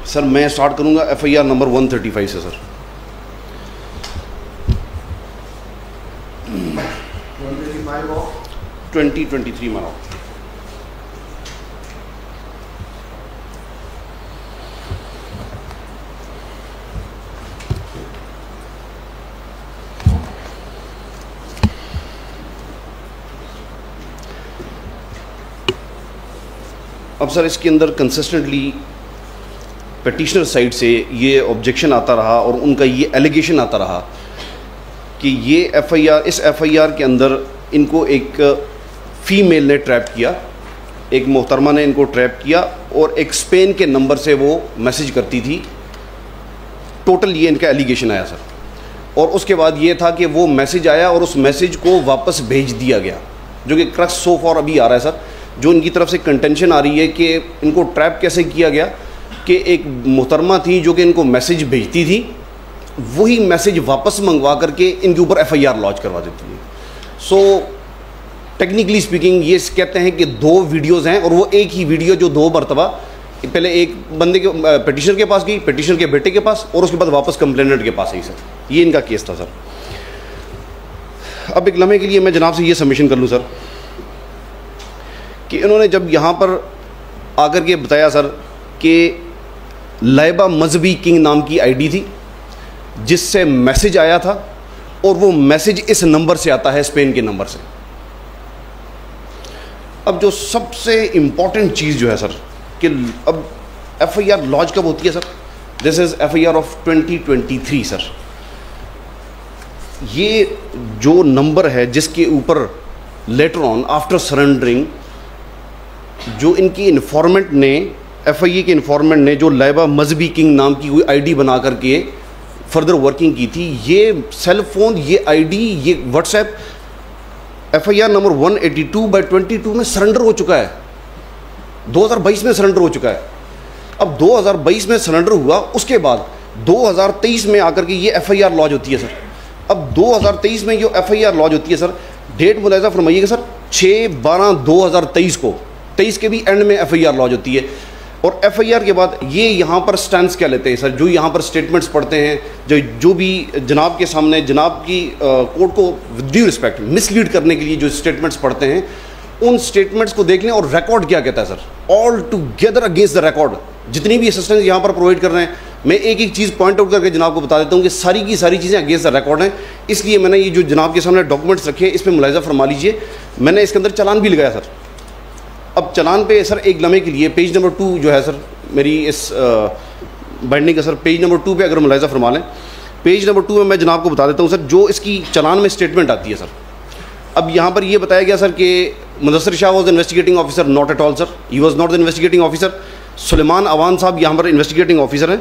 Sir मैं start करूंगा FIR number 135 से सर। 135 ऑफ 2023 मानो। अब सर इसके अंदर कंसिस्टेंटली पेटिशनर साइड से ये ऑब्जेक्शन आता रहा और उनका ये एलिगेशन आता रहा कि ये इस FIR के अंदर इनको एक फ़ीमेल ने ट्रैप किया, एक मोहतरमा ने इनको ट्रैप किया और एक स्पेन के नंबर से वो मैसेज करती थी। टोटल ये इनका एलिगेशन आया सर। और उसके बाद ये था कि वो मैसेज आया और उस मैसेज को वापस भेज दिया गया, जो कि क्रक्स सो फॉर अभी आ रहा है सर। जो इनकी तरफ से कंटेंशन आ रही है कि इनको ट्रैप कैसे किया गया कि एक मोहतरमा थी जो कि इनको मैसेज भेजती थी, वही मैसेज वापस मंगवा करके इनके ऊपर FIR लॉन्च करवा देती है। सो टेक्निकली स्पीकिंग ये कहते हैं कि 2 वीडियोज़ हैं और वो एक ही वीडियो जो 2 मरतबा पहले एक बंदे के पिटिशनर के पास गई, पिटिशनर के बेटे के पास, और उसके बाद वापस कंप्लेनेंट के पास आई सर। ये इनका केस था सर। अब एक लम्हे के लिए मैं जनाब से ये सबमिशन कर लूँ सर कि इन्होंने जब यहाँ पर आकर के बताया सर कि लाइबा मजहबी किंग नाम की ID थी जिससे मैसेज आया था और वो मैसेज इस नंबर से आता है, स्पेन के नंबर से। अब जो सबसे इम्पॉर्टेंट चीज़ जो है सर कि अब FIR लॉन्च कब होती है sir? This is FIR of 2023 sir. ये जो नंबर है जिसके ऊपर लेटर ऑन आफ्टर सरेंडरिंग जो इनकी इन्फॉर्मेंट ने FIA के इन्फॉर्मेंट ने जो लाइबा मजहबी किंग नाम की कोई ID बना करके फर्दर वर्किंग की थी, ये सेल फ़ोन, ये ID, ये व्हाट्सएप FIR नंबर 182/22 में सरेंडर हो चुका है। 2022 में सरेंडर हो चुका है। अब 2022 में सरेंडर हुआ, उसके बाद 2023 में आकर के ये FIR लॉन्च होती है सर। अब 2023 में जो FIR लॉन्च होती है सर, डेट मुलाहिजा फरमाइएगा सर 6/12/2023 को, 23 के भी एंड में FIR लॉन्च होती है। और FIR के बाद ये यहाँ पर स्टैंड्स क्या लेते हैं सर, जो यहाँ पर स्टेटमेंट्स पढ़ते हैं, जो भी जनाब के सामने जनाब की कोर्ट को विद ड्यू रिस्पेक्ट मिसलीड करने के लिए जो स्टेटमेंट्स पढ़ते हैं, उन स्टेटमेंट्स को देख लें और रिकॉर्ड क्या कहता है sir, all together against the record. जितनी भी असिस्टेंस यहाँ पर प्रोवाइड कर रहे हैं, मैं एक एक चीज़ पॉइंट आउट करके जनाब को बता देता हूँ कि सारी की सारी चीज़ें अगेंस्ट द रिकॉर्ड हैं। इसलिए मैंने ये जो जनाब के सामने डॉक्यूमेंट्स रखे हैं, इस पर मुलाहिजा फरमा लीजिए। मैंने इसके अंदर चालान भी लगाया सर। अब चालान पे सर एक लम्हे के लिए पेज नंबर 2 जो है सर मेरी इस बाइंडिंग का सर, पेज नंबर 2 पे अगर मुलाहिजा फरमा लें, पेज नंबर 2 में मैं जनाब को बता देता हूँ सर जो इसकी चालान में स्टेटमेंट आती है सर। अब यहाँ पर ये बताया गया सर कि Mudassir Shah was investigating officer, not at all sir, he was not the investigating officer. Suleman Awan साहब यहाँ पर इन्वेस्टिगेटिंग ऑफिसर हैं।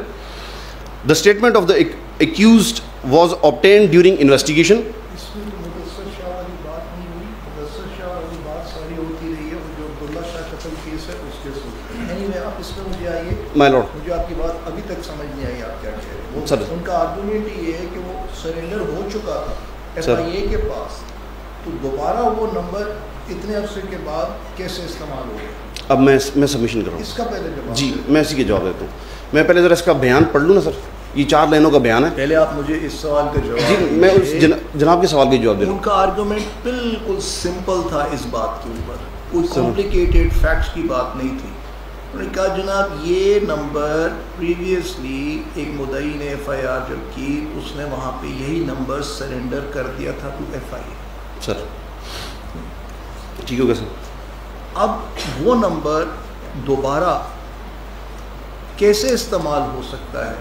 The statement of the accused was obtained during investigation. My lord, मुझे आपकी बात अभी तक समझ नहीं आई, आप क्या कह रहे हैं। सर उनका आर्गुमेंट ये है कि वो सरेंडर हो चुका था FIA के पास, तो दोबारा वो नंबर इतने अरसे के बाद कैसे इस्तेमाल हो गया? अब मैं सबमिशन कर रहा हूँ इसका पहले जवाब जी, मैं इसी के जवाब देता हूँ। मैं पहले ज़रा इसका बयान पढ़ लूँ ना सर, ये 4 लाइनों का बयान है। पहले आप मुझे इस सवाल का जवाब जी, मैं उस जनाब के सवाल का जवाब दे रहा हूँ। उनका आर्गुमेंट बिल्कुल सिंपल था इस बात के ऊपर, कोई कॉम्प्लिकेटेड फैक्ट्स की बात नहीं थी। उन्होंने कहा जनाब ये नंबर प्रीवियसली एक मुद्दई ने FIR जब की, उसने वहाँ पे यही नंबर सरेंडर कर दिया था टू FIA सर। ठीक हो गया सर। अब वो नंबर दोबारा कैसे इस्तेमाल हो सकता है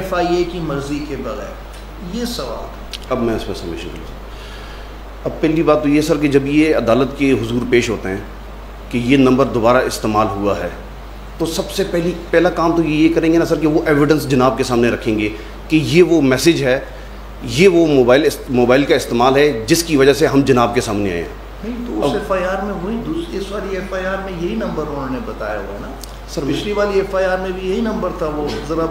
FIA की मर्ज़ी के बगैर, ये सवाल। अब मैं इस पर सबमिशन करूँ। अब पहली बात तो ये सर कि जब ये अदालत के हुजूर पेश होते हैं कि ये नंबर दोबारा इस्तेमाल हुआ है, तो सबसे पहला काम तो ये करेंगे ना सर कि वो एविडेंस जनाब के सामने रखेंगे कि ये वो मैसेज है, ये वो मोबाइल का इस्तेमाल है जिसकी वजह से हम जनाब के सामने आए हैं। नहीं तो उस FIR में वही दूसरी, इस वाली FIR में यही नंबर उन्होंने बताया हुआ है ना सर। पिछली वाली FIR में भी यही नंबर था। वो ज़रा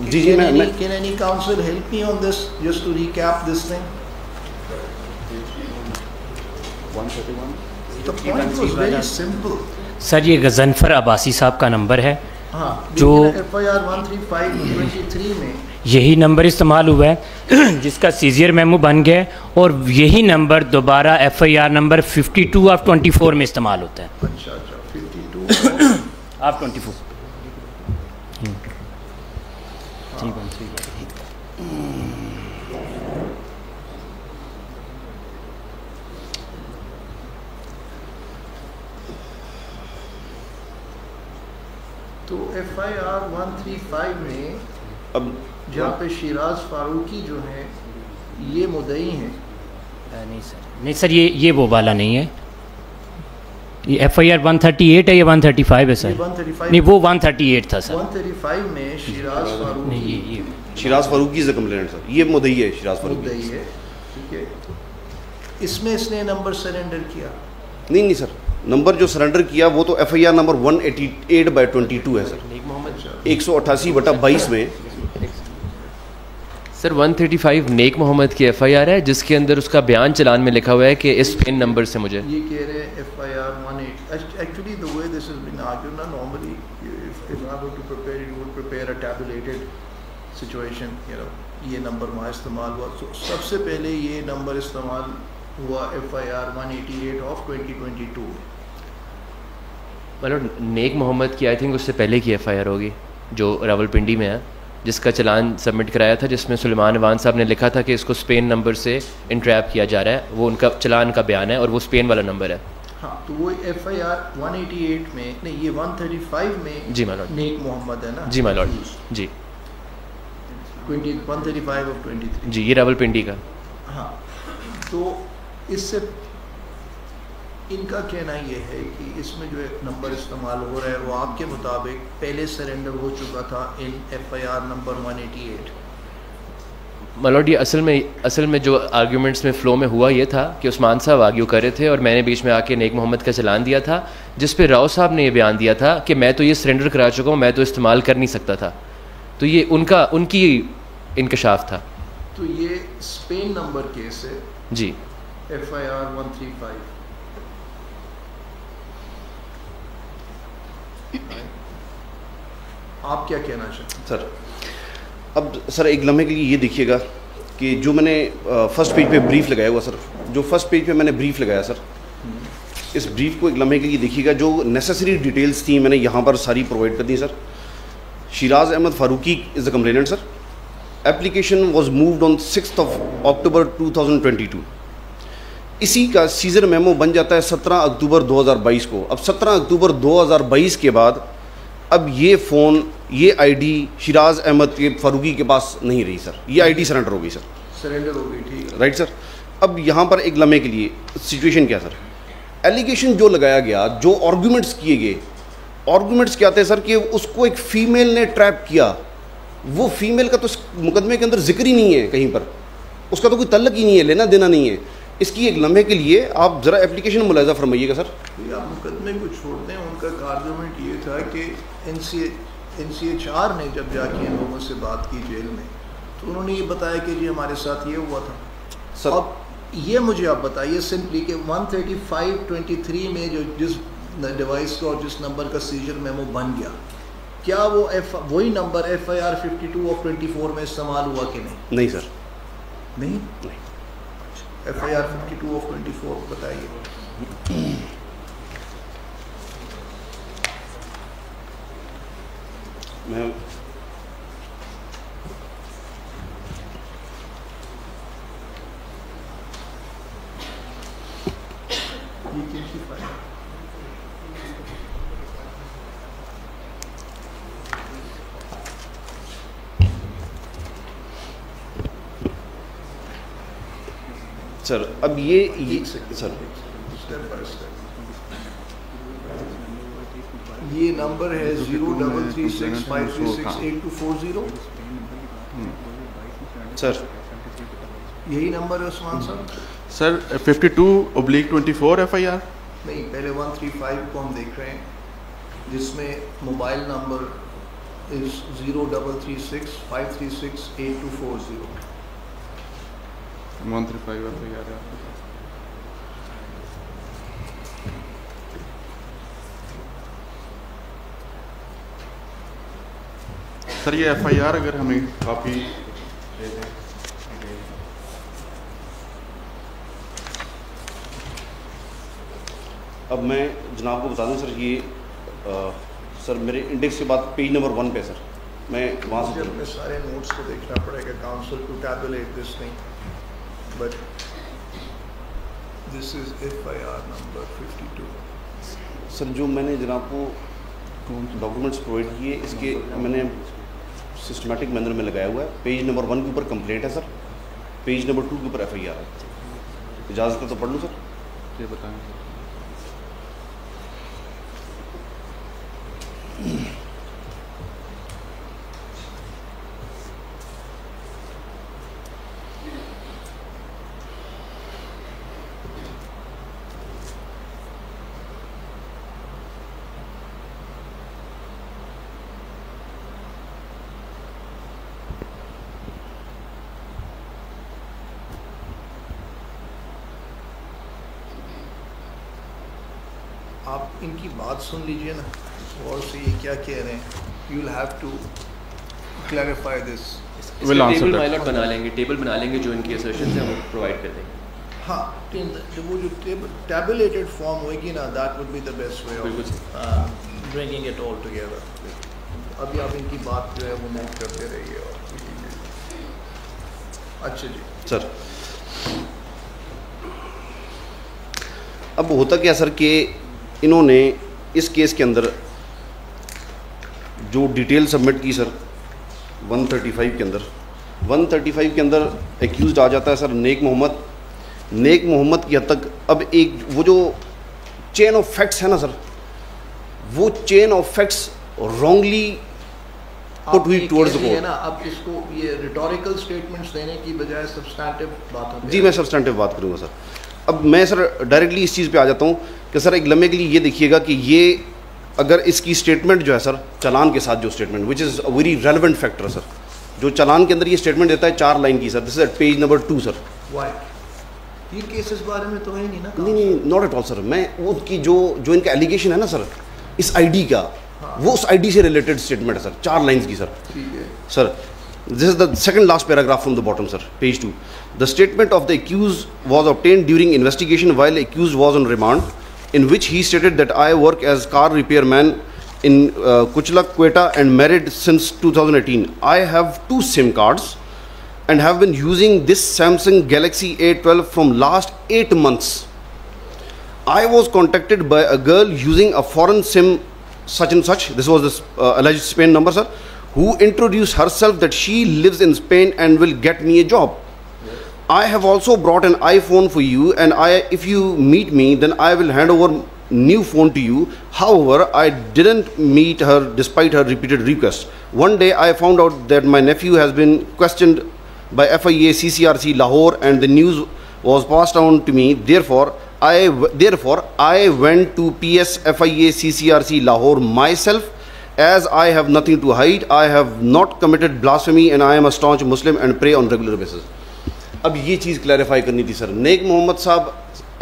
जी मैं can any counsel help me on this just to recap this thing. Sir ये गज़नफ़र अब्बासी साहब का नंबर है हाँ, जो FIR 135/23 में यही नंबर इस्तेमाल हुआ है जिसका सीजियर मेमो बन गया है, और यही नंबर दोबारा FIR नंबर 52/24 में इस्तेमाल होता है। अच्छा 52 आप 24 तो FIR 135 में अब जहाँ पे शिराज फारूकी जो है ये मुद्दई हैं। नहीं सर, ये वो वाला नहीं है। ये FIR 138 है, ये 135 है सर। ये 135 नहीं, वो 138 था सर। 135 में शिराज फारूकी नहीं, ये Shiraz Farooqui is the complainant sir, ये मुद्दई है शिराज फारूकी। मुद्दई है, ठीक है। इसमें इसने नंबर सरेंडर किया? नहीं सर, नंबर जो सरेंडर किया वो तो FIR नंबर 188/22 है सर, 188/22 में। सर 135 नेक मोहम्मद की FIR है जिसके अंदर उसका बयान चलान में लिखा हुआ है कि इस पिन नंबर से मुझे ये कह रहे हैं FIR 18 actually the way this has been argued ना, normally if I were to prepare you would prepare a tabulated situation, you know, ये नंबर वहाँ इस्तेमाल हुआ। तो सबसे पहले ये नंबर इस्तेमाल हुआ FIR 188/2022। मतलब नेक मोहम्मद की आई थिंक उससे पहले की FIR होगी जो रावलपिंडी में है, जिसका चलान सबमिट कराया था, जिसमें सुलेमान अवान साहब ने लिखा था कि इसको स्पेन नंबर से इंट्रैप किया जा रहा है। वो उनका चलान का बयान है और वो स्पेन वाला नंबर है। हाँ, तो वो FIR 188 में नहीं, ये 135 में जी माय लॉर्ड, नेक मोहम्मद है ना? जी माय लॉर्ड, जी 135/23 जी, ये रावलपिंडी का। हाँ, तो इससे इनका कहना ये है कि इसमें जो एक नंबर इस्तेमाल हो रहा है वो आपके मुताबिक पहले सरेंडर हो चुका था इन FIR नंबर 188। मलॉर्ड, ये असल में जो आर्ग्यूमेंट्स में फ़्लो में हुआ ये था कि उस्मान साहब आर्ग्यू कर रहे थे और मैंने बीच में आके नेक मोहम्मद का चलान दिया था, जिस पे राव साहब ने ये बयान दिया था कि मैं तो ये सरेंडर करा चुका हूँ, मैं तो इस्तेमाल कर नहीं सकता था। तो ये उनकी इंकशाफ था। तो ये स्पेन नंबर केस है जी, FIR 135। आप क्या कहना चाहते हैं सर? अब सर एक लम्हे के लिए ये देखिएगा कि जो मैंने फर्स्ट पेज पे ब्रीफ लगाया हुआ सर, जो फर्स्ट पेज पे मैंने ब्रीफ लगाया सर, इस ब्रीफ को एक लम्हे के लिए देखिएगा। जो नेसेसरी डिटेल्स थी मैंने यहाँ पर सारी प्रोवाइड कर दी sir. Shiraz Ahmed Farooqui is the complainant sir. Application was moved on 6 October 2022। इसी का सीजर मेमो बन जाता है 17 अक्टूबर 2022 को। अब 17 अक्टूबर 2022 के बाद अब ये फ़ोन, ये आईडी शिराज अहमद के फारूकी के पास नहीं रही सर, ये आईडी सरेंडर हो गई सर। सरेंडर हो गई, ठीक है, राइट सर। अब यहाँ पर एक लम्हे के लिए सिचुएशन क्या सर, एलिगेशन जो लगाया गया, जो आर्गूमेंट्स किए गए, आर्गूमेंट्स क्या थे सर कि उसको एक फ़ीमेल ने ट्रैप किया। वो फीमेल का तो मुकदमे के अंदर जिक्र ही नहीं है कहीं पर, उसका तो कोई तल्लक ही नहीं है, लेना देना नहीं है। इसकी एक लम्हे के लिए आप ज़रा एप्लीकेशन मुलाजा फरमाइएगा सर। आप मुकदमे को छोड़ दें, उनका आर्गूमेंट ये था कि NCHR ने जब जाके इन लोगों से बात की जेल में, तो उन्होंने ये बताया कि जी हमारे साथ ये हुआ था सर। अब ये मुझे आप बताइए सिंपली कि 135/23 में जो जिस डिवाइस का और जिस नंबर का सीजर मेमो बन गया, क्या वो वही नंबर FIR 52/24 में इस्तेमाल हुआ कि नहीं? नहीं सर, नहीं, FIR 52/24 बताइए। मैं ये कैसी फाइल? सर अब ये सर स्टेप बाय स्टेप ये नंबर है 0336536840। सर यही नंबर है उस्मान साहब? Sir 52/24 FIR। नहीं, पहले 135 को हम देख रहे हैं जिसमें मोबाइल नंबर इज 0336536840। 135 FIR है। सर ये FIR अगर हमें काफ़ी अब मैं जनाब को बता दूं सर, ये सर मेरे इंडेक्स के बाद पेज नंबर 1 पे सर, मैं वहाँ से अपने सारे नोट्स को देखना पड़ेगा counsel to tabulate this thing, but this is FIR number 52। Sir जो मैंने जनाब को डॉक्यूमेंट्स प्रोवाइड किए, इसके मैंने सिस्टमेटिक मैनर में लगाया हुआ है। पेज नंबर 1 के ऊपर कंप्लेंट है सर, पेज नंबर 2 के ऊपर FIR है। इजाज़त है तो पढ़ लूँ सर? ये बताएं। आप इनकी बात सुन लीजिए ना और से ये क्या कह रहे हैं, you will have to clarify this. Table माइलॉट बना लेंगे, टेबल बना लेंगे जो इनकी असर्शंस हैं वो प्रोवाइड कर देंगे। हाँ, तो वो जो टैबुलेटेड फॉर्म होगी ना, that would be the best way of bringing it all together. अभी आप इनकी बात जो है वो नोट करते रहिए। और अच्छा जी सर, अब होता क्या सर कि इन्होंने इस केस के अंदर जो डिटेल सबमिट की सर 135 के अंदर, 135 के अंदर एक्यूज़ड आ जाता है सर नेक मोहम्मद की हद तक। अब एक वो जो चेन ऑफ फैक्ट्स है ना सर, वो chain of facts wrongly put हुई टुवर्ड्स द कोर्ट है ना। अब इसको ये रिटोरिकल स्टेटमेंट्स देने की बजाय सब्सटैंटिव बातों जी, मैं सब्सटैंटिव बात करूँगा सर। अब मैं सर डायरेक्टली इस चीज़ पे आ जाता हूँ कि सर एक लम्हे के लिए ये देखिएगा कि ये अगर इसकी स्टेटमेंट जो है सर, चालान के साथ जो statement which is a very relevant factor sir, जो चालान के अंदर ये स्टेटमेंट देता है 4 लाइन की sir, this is at page number 2 sir. ये केसेस बारे में तो है नहीं ना? नहीं, नॉट एट ऑल सर। मैं उनकी जो इनका एलिगेशन है ना सर इस आईडी का, वो उस आईडी से रिलेटेड स्टेटमेंट है सर, 4 लाइन्स की सर। ठीक है sir, this is the second last paragraph from the bottom sir, page 2. The statement of the accused was obtained during investigation while accused was on remand, in which he stated that I work as car repairman in Kuchlak, Quetta and married since 2018. I have 2 SIM cards and have been using this Samsung Galaxy A12 from last 8 months. I was contacted by a girl using a foreign SIM such and such, this was the alleged Spain number sir, who introduced herself that she lives in Spain and will get me a job. I have also brought an iPhone for you, and if you meet me, then I will hand over new phone to you. However, I didn't meet her despite her repeated requests. One day I found out that my nephew has been questioned by FIA CCRC Lahore and the news was passed on to me. Therefore, I went to PS FIA CCRC Lahore myself. As I have nothing to hide, I have not committed blasphemy and I am a staunch Muslim and pray on regular basis. अब ये चीज़ clarify करनी थी sir. नेक मोहम्मद साहब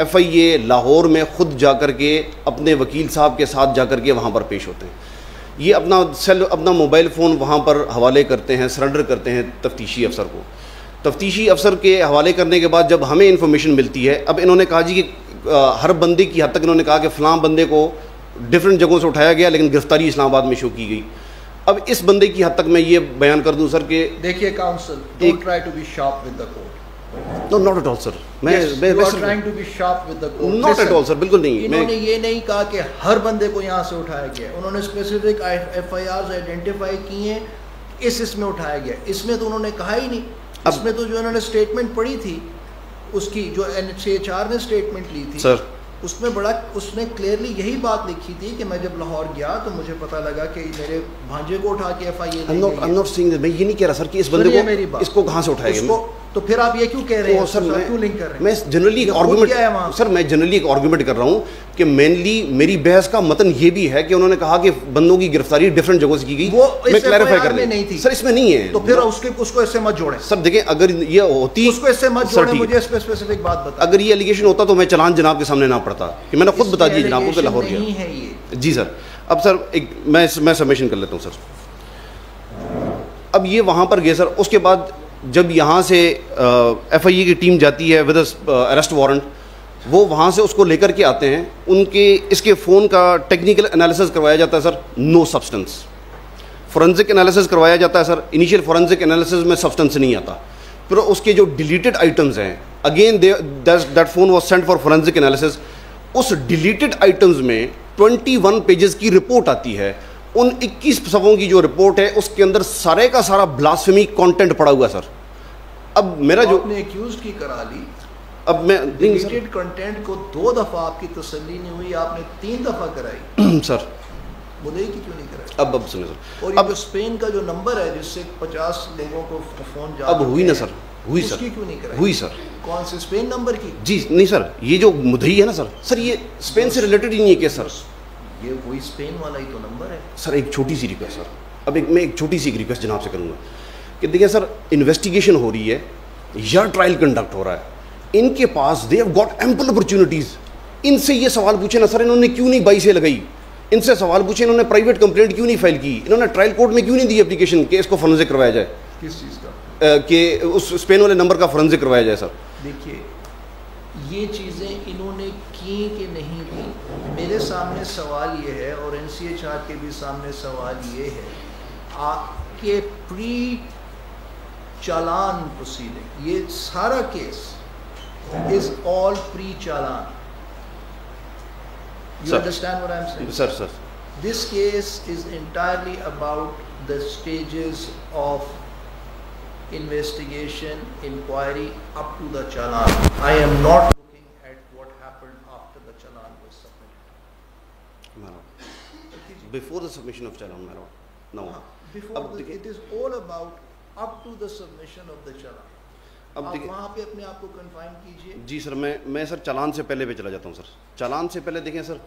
FIA Lahore में ख़ुद जा कर के अपने वकील साहब के साथ जा कर के वहाँ पर पेश होते हैं। ये अपना मोबाइल फ़ोन वहाँ पर हवाले करते हैं, सरेंडर करते हैं तफ्तीशी अफसर को। तफ्तीशी अफसर के हवाले करने के बाद जब हमें इन्फॉर्मेशन मिलती है, अब इन्होंने कहा जी कि हर बंदे की हद तक इन्होंने कहा कि फ़लाँ बंदे को डिफरेंट जगहों से उठाया गया लेकिन गिरफ्तारी इस्लामाबाद में शो की गई। अब इस बंदे की हद तक मैं ये बयान कर दूं सर कि देखिए council, don't try to be sharp with the court. No, not at all sir. मैं trying to be sharp with the court. Not at all sir, बिल्कुल नहीं। इन्होंने ये नहीं कहा कि हर बंदे को यहाँ से उठाया गया। उन्होंने स्पेसिफिक FIRs आइडेंटिफाई किए, इसमें उठाया गया। इसमें तो उन्होंने कहा ही नहीं। इसमें तो जो उन्होंने स्टेटमेंट पढ़ी थी, उसकी जो NHR ने स्टेटमेंट ली थी सर, उसमें उसने क्लियरली यही बात लिखी थी कि मैं जब लाहौर गया तो मुझे पता लगा कि मेरे भांजे को उठा के FIA I'm not saying that। मैं ये नहीं कह रहा सर कि इस बंदे को इसको कहाँ से उठाया गया। तो फिर आप ये क्यों कह रहे हैं सर? क्यों लिंक कर रहे हैं? मैं जनरली एक आर्गुमेंट सर, मैं जनरली एक आर्गुमेंट कर रहा हूँ कि मेनली मेरी बहस का मतन ये भी है कि उन्होंने कहा कि बंदों की गिरफ्तारी डिफरेंट जगहों से की गई। वो मैं क्लैरिफाई कर में नहीं थी सर, इसमें नहीं है। तो फिर उसको इससे मत जोड़ें सर। देखिए, अगर ये होती उसको इससे मत जोड़ें, मुझे इस पे स्पेसिफिक बात बता। अगर ये एलिगेशन होता तो मैं चालान जनाब के सामने ना पड़ता कि मैंने खुद बता दिया जनाब को लाहौर गया। जी सर। अब सर मैं सबमिशन कर लेता हूँ सर। अब ये वहाँ पर गए सर, उसके बाद जब यहाँ से FIA की टीम जाती है विद अरेस्ट वारंट, वो वहाँ से उसको लेकर के आते हैं, उनके इसके फ़ोन का टेक्निकल एनालिसिस करवाया जाता है sir, no substance. Forensic analysis करवाया जाता है सर, इनिशियल फोरेंसिक एनालिसिस में सब्सटेंस नहीं आता। फिर उसके जो डिलीटेड आइटम्स हैं, again that phone was sent for forensic analysis. उस डिलीटेड आइटम्स में 21 पेजेस की रिपोर्ट आती है। उन 21 सफ़ों की जो रिपोर्ट है उसके अंदर सारे का सारा ब्लास्फेमी कंटेंट पड़ा हुआ है सर। अब मेरा जो आपने एक्यूज की करा ली, अब मैं डिलीटेड कंटेंट को 2 दफ़ा आपकी तसल्ली नहीं हुई, आपने 3 दफ़ा कराई सर। मुद्दई की क्यों नहीं कराई? अब सुनिए सर, और ये जो स्पेन का जो नंबर है जिससे 50 लोगों को फ़ोन जा अब हुई ना सर, हुई सर, उसकी क्यों नहीं कराई? हुई सर। कौन से स्पेन नंबर की? जी नहीं सर, ये जो मुद्दई है ना सर, ये स्पेन से रिलेटेड ही नहीं है केस सर। ये वही स्पेन वाला ही तो नंबर है सर। एक छोटी सी रिक्वेस्ट सर, अब मैं एक छोटी सी रिक्वेस्ट जनाब से करूँगा कि देखिए सर, इन्वेस्टिगेशन हो रही है या ट्रायल कंडक्ट हो रहा है, इनके पास they have got ample opportunities. इनसे ये सवाल पूछे ना सर, इन्होंने क्यों नहीं 22 लगाई? इनसे सवाल पूछे, इन्होंने प्राइवेट कंप्लेंट क्यों नहीं फाइल की? इन्होंने ट्रायल कोर्ट में क्यों नहीं दी एप्लीकेशन कि इसको फोरेंसिक करवाया जाए, किस चीज़ का? कि उस स्पेन वाले नंबर का फोरेंसिक करवाया जाए सर? देखिए, ये चीज़ें इन्होंने की कि नहीं की, मेरे सामने सवाल ये है और NCHR के भी सामने सवाल ये है कि प्री चालान प्रोसीडिंग, ये सारा case is all pre challan. You understand what I'm saying? Sir. This case is entirely about the stages of investigation, inquiry up to the challan. I am not looking at what happened after the challan was submitted. Before the submission of challan, no. Before it is all about up to the submission of the challan. अब वहाँ पे अपने आप को confine कीजिए। जी sir, मैं sir चालान से पहले पे चला जाता हूँ सर। चालान से पहले देखें सर,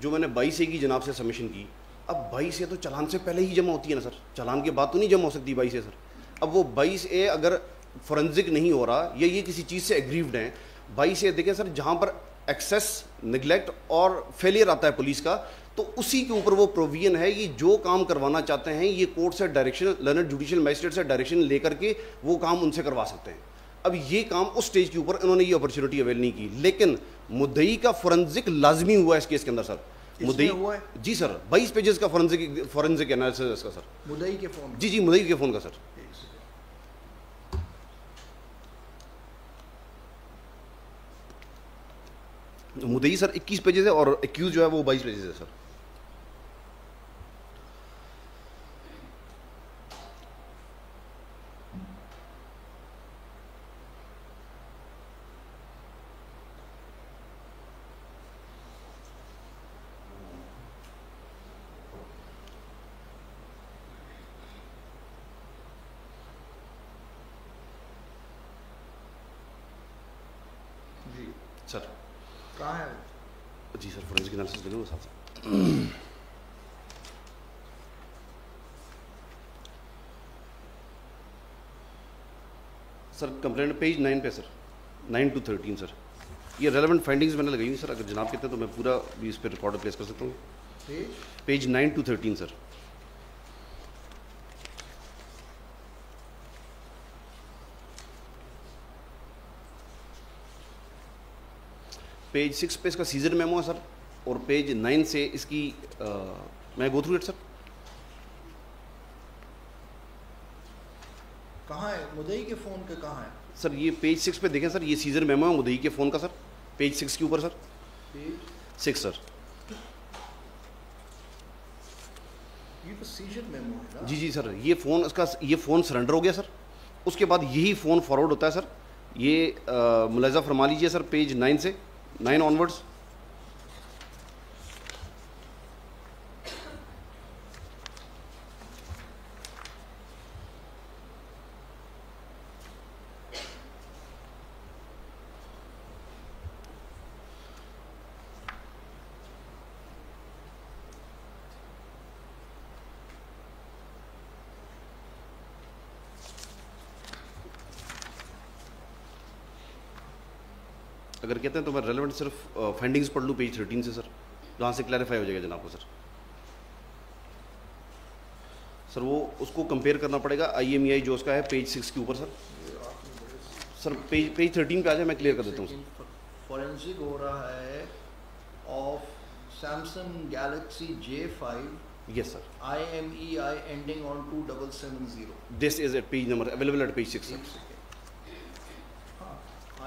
जो मैंने 22A की जनाब से सबमिशन की, अब 22A तो चालान से पहले ही जमा होती है ना सर, चालान के बाद तो नहीं जमा हो सकती 22A सर। अब वो 22A अगर फोरेंसिक नहीं हो रहा या ये किसी चीज़ से एग्रीव्ड हैं, 22A देखें सर, जहाँ पर एक्सेस, निगलेक्ट और फेलियर आता है पुलिस का, तो उसी के ऊपर वो प्रोविजन है कि जो काम करवाना चाहते हैं ये कोर्ट से डायरेक्शन, लर्नड जुडिशियल मैजिस्ट्रेट से डायरेक्शन लेकर के वो काम उनसे करवा सकते हैं। अब ये काम उस स्टेज के ऊपर इन्होंने ये अपॉर्चुनिटी अवेल नहीं की, लेकिन मुद्दई का फोरेंसिक लाजमी हुआ है इस केस के अंदर सर। मुद्दई हुआ है जी सर, 22 पेजेस का फोरेंसिक एनालिसिस इसका सर, मुद्दई के फोन। जी मुद्दई के फोन का सर। मुद्दई सर 21 पेजेस है और एक्यूज जो है वो 22 पेजेस है सर। सर कहाँ है? जी सर, फोरेंसिक एनालिसिस ले लो साथ साथ। सर कंप्लेंट पेज 9 पे सर, 9 to 13 सर। ये रेलेवेंट फाइंडिंग्स मैंने लगाई हुई सर, अगर जनाब कहते हैं तो मैं पूरा भी इस पर रिकॉर्ड प्लेस कर सकता हूँ। Page 9 to 13 sir. पेज 6 पे इसका सीजर मेमो है सर, और पेज 9 से इसकी मैं गो थ्रू इट सर। कहाँ है? मुद्दई के फ़ोन के कहाँ है सर? ये पेज 6 पे देखें सर, ये सीजर मेमो है मुद्दई के फ़ोन का सर, पेज 6 के ऊपर सर, पेज 6 सर। ये तो सीजर मेमो है ना? जी सर, ये फ़ोन सरेंडर हो गया सर, उसके बाद यही फ़ोन फॉरवर्ड होता है सर। ये मुलाजा फरमा लीजिए सर, पेज 9 से 9 ऑनवर्ड्स। अगर कहते हैं तो मैं रेलेवेंट सिर्फ फाइंडिंग्स पढ़ लूँ पेज 13 से सर, जहाँ से क्लैरिफाई हो जाएगा जनाब को सर। सर वो उसको कंपेयर करना पड़ेगा IMEI जो उसका है पेज 6 के ऊपर सर। सर पेज 13 पे आ जाए, मैं क्लियर कर देता हूँ सर। फॉरेंसिक हो रहा है of Samsung Galaxy J5 yes sir, IMEI ending on 2770। This is at page number available at page 6 sir. हाँ,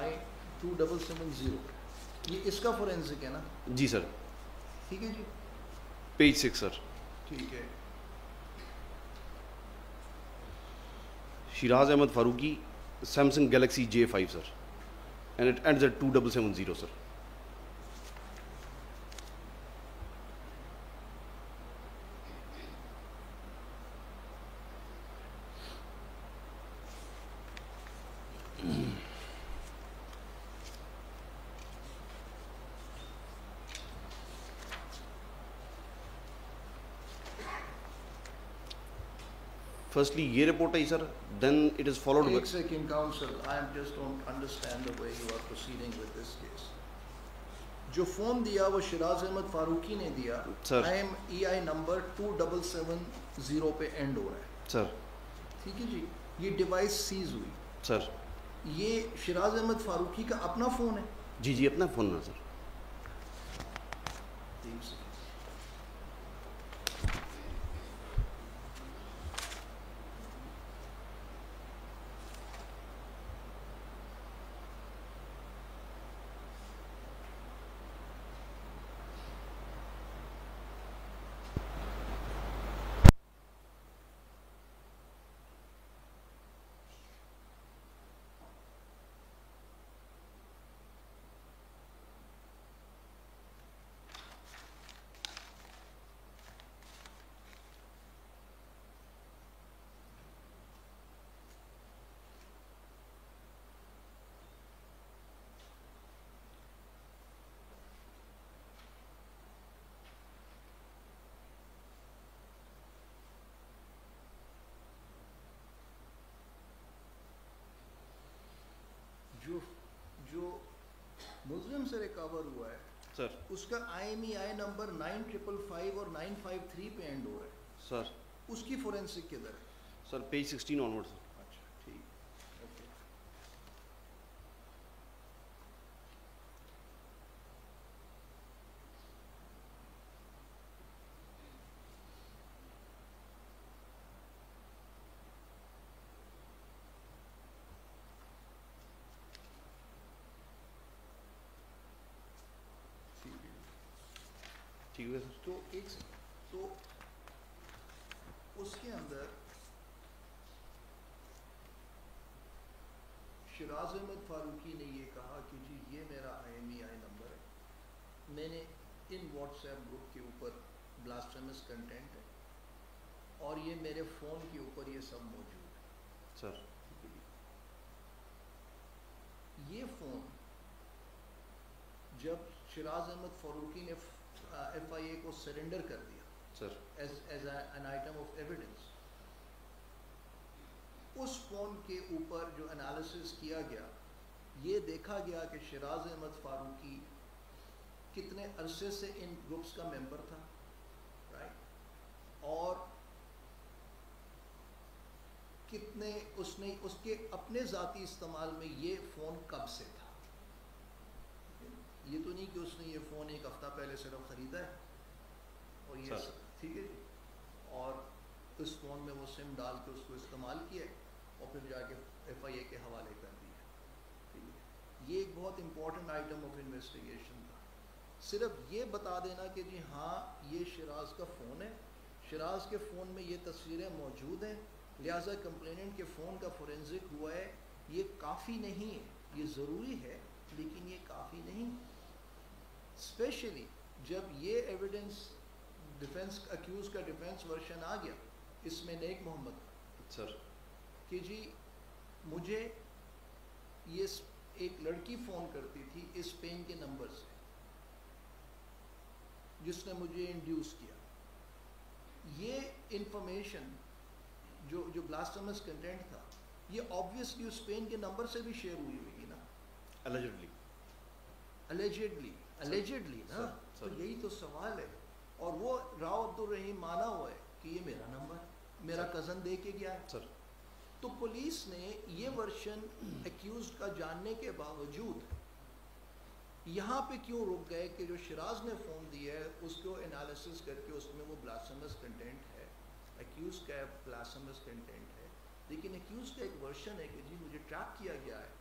I2770 ये इसका फॉरेंसिक है ना? जी सर, ठीक है जी, पेज 6 सर। ठीक है। Shiraz Ahmed Farooqui Samsung Galaxy J5 sir, and it ends at 2770 sir. Firstly ये रिपोर्ट है sir, then it is followed एक second council, I am just don't understand the way you are proceeding with this case. जो phone दिया वो शिराज अहमद फारूकी ने दिया sir. IMEI number 2770 पे and हो रहा है सर। ठीक है जी। ये डिवाइस सीज हुई सर ये शिराज अहमद फारूकी का अपना फ़ोन है? जी जी, अपना फ़ोन ना सर। जो मुस्लिम से रिकवर हुआ है सर, उसका IMEI नंबर 9555 और 953 पे एंड हो रहा है सर। उसकी फोरेंसिक किधर है? Sir page 16 onward sir. अच्छा ठीक, ओके। ठीक है सर। तो एक तो उसके अंदर शिराज अहमद फारूकी ने ये कहा कि जी ये मेरा IMEI नंबर है, मैंने इन व्हाट्सएप ग्रुप के ऊपर ब्लास्फेमस कंटेंट है और ये मेरे फ़ोन के ऊपर ये सब मौजूद है सर। ये फ़ोन जब शिराज अहमद फारूकी ने FIA को सरेंडर कर दिया sir as an item of evidence, उस फ़ोन के ऊपर जो एनालिसिस किया गया ये देखा गया कि शिराज अहमद फारूकी कितने अरसे से इन ग्रुप्स का मेंबर था, राइट, और कितने उसने उसके अपने ज़ाती इस्तेमाल में ये फ़ोन कब से था। ये तो नहीं कि उसने ये फ़ोन एक हफ़्ता पहले सिर्फ ख़रीदा है और ये ठीक है जी, और इस फ़ोन में वो सिम डाल के उसको इस्तेमाल किया और फिर जाके FIA के हवाले कर दिया। ठीक है, ये एक बहुत इम्पॉर्टेंट आइटम ऑफ इन्वेस्टिगेशन था। सिर्फ ये बता देना कि जी हाँ ये शिराज का फ़ोन है, शिराज के फ़ोन में ये तस्वीरें मौजूद हैं, लिहाजा कंप्लेनेंट के फ़ोन का फोरेंसिक हुआ है, ये काफ़ी नहीं है। ये ज़रूरी है लेकिन ये काफ़ी नहीं, स्पेशली जब ये एविडेंस डिफेंस अक्यूज़ का डिफेंस वर्शन आ गया इसमें नेक मोहम्मद सर कि जी मुझे ये एक लड़की फ़ोन करती थी इस पेन के नंबर से जिसने मुझे इंड्यूस किया। ये इंफॉर्मेशन जो ब्लास्फेमस कंटेंट था ये ऑब्वियसली उस पेन के नंबर से भी शेयर हुई होगी ना, अलेजेडली ना। तो यही तो सवाल है, और वो राव अब्दुल रहीम माना हुआ है कि ये मेरा नंबर है, मेरा कज़न दे के गया है। सर तो पुलिस ने ये वर्शन एक्यूज्ड का जानने के बावजूद यहाँ पे क्यों रुक गए कि जो शिराज ने फ़ोन दिया है उसको एनालिसिस करके उसमें वो ब्लास्फेमस कंटेंट है, एक्यूज का ब्लास्फेमस कंटेंट है, लेकिन एक्यूज का एक वर्शन है कि जी मुझे ट्रैप किया गया है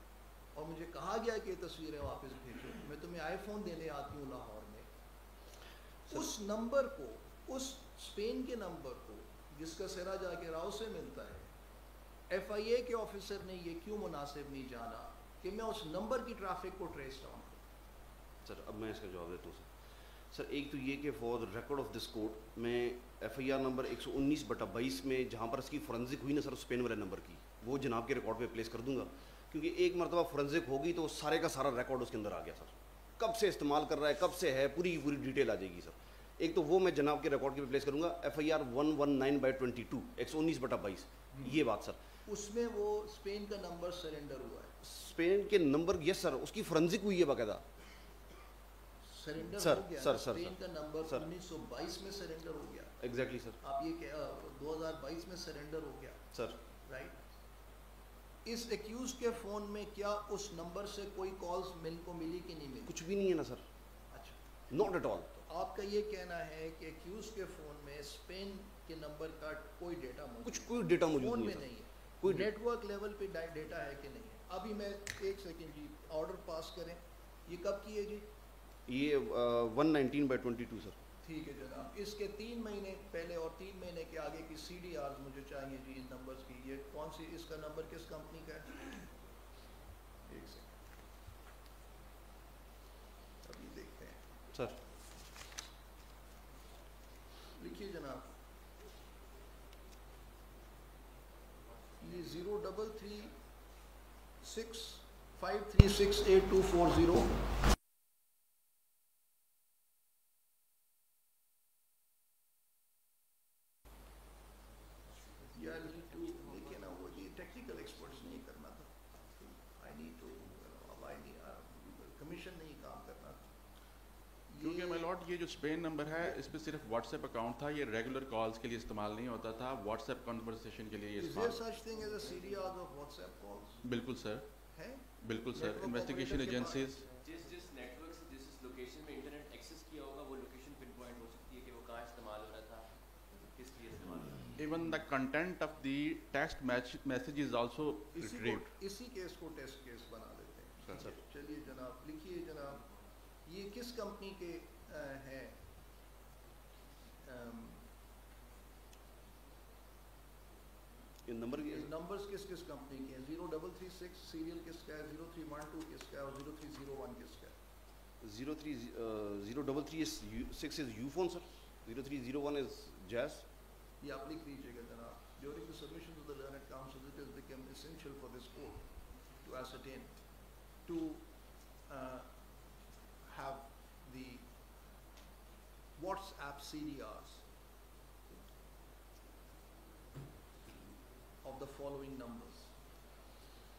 और मुझे कहा गया कि ये तस्वीरें वापस भेजो, मैं तुम्हें आईफोन देने आती हूँ लाहौर में। उस नंबर को, उस स्पेन के नंबर को जिसका सिरा जाके राव से मिलता है, FIA के ऑफिसर ने ये क्यों मुनासिब नहीं जाना कि मैं उस नंबर की ट्रैफिक को ट्रेस डाउन करूँ? सर अब मैं इसका जवाब देता हूँ सर। एक तो ये कि for the record of this court मैं FIR नंबर 119/22 में जहाँ पर इसकी फोरेंसिक हुई ना सर स्पेन वाले नंबर की, वो जनाब के रिकॉर्ड पे प्लेस कर दूंगा, क्योंकि एक मरतबा फोरेंसिक होगी तो सारे का सारा रिकॉर्ड उसके अंदर आ गया सर, कब से इस्तेमाल कर रहा है, कब से है, पूरी की पूरी डिटेल आ जाएगी सर। एक तो वो मैं जनाब के रिकॉर्ड के प्लेस करूँगा, FIR 119/22 119/22 ये बात सर। उसमें वो स्पेन का नंबर सरेंडर हुआ है, स्पेन के नंबर यस सर, उसकी फोरेंसिक हुई है बाकायदा सरेंडर सर, हो गया सर, ना, सर, स्पेन का नंबर सर। 1922 में सरेंडर हो गया। Exactly sir. आप ये क्या 2022 में सरेंडर हो गया सर राइट। इस एक्यूज के फ़ोन में क्या उस नंबर से कोई कॉल्स को मिली कि नहीं मिली? कुछ भी नहीं है ना सर, अच्छा, नॉट एट ऑल। तो आपका ये कहना है कि एक्यूज के फ़ोन में स्पेन के नंबर का कोई डेटा मौजूद, कुछ कोई डेटा मौजूद फ़ोन नहीं में है नहीं है, कोई नेटवर्क लेवल पे डेटा है कि नहीं है? अभी मैं एक सेकेंड जी, ऑर्डर पास करें, ये कब की है जी? ये 119/22 सर। ठीक है जनाब, इसके 3 महीने पहले और 3 महीने के आगे की CDRs मुझे चाहिए जी इन नंबर्स की। ये कौन सी, इसका नंबर किस कंपनी का है? एक सेकेंड अभी देखते हैं सर। लिखिए जनाब, ये 03365368 या नीड टू, देखिए ना वो ये टेक्निकल एक्सपर्ट्स नहीं करना था, आई नीड टू, अब आई नीड कमीशन नहीं काम करना था। क्योंकि माय लॉर्ड ये जो स्पेन नंबर है इस पर सिर्फ व्हाट्सएप अकाउंट था, ये रेगुलर कॉल्स के लिए इस्तेमाल नहीं होता था, व्हाट्सएप कन्वर्सेशन के लिए ये Is there इस्तेमाल। such thing as a CDR of WhatsApp calls? बिल्कुल सर, है? बिल्कुल सर। Network इन्वेस्टिगेशन operator के एजेंसीज जिस नेटवर्क से जिस लोकेशन में इंटरनेट एक्सेस किया होगा वो लोकेशन पिन पॉइंट हो सकती है कि वो कहाँ इस्तेमाल हो रहा था, किस लिए इस्तेमाल हो रहा था। Even the content of the text message is also retrieved. इसी केस को टेस्ट केस बना देते हैं। सर। चलिए जनाब, लिखिए जनाब, ये किस कंपनी के हैं? ये नंबर नंबर्स किस किस कंपनी के हैं? 0336 सीरियल किसका है, 0312 किसका है और 0301 किसका है? 03033 is Ufone sir, 0301 is Jazz. ये आप लिख लीजिएगा जनाब। During the submission to the learned council, it has become essential for this court to ascertain, to have the WhatsApp CDRs of the following numbers.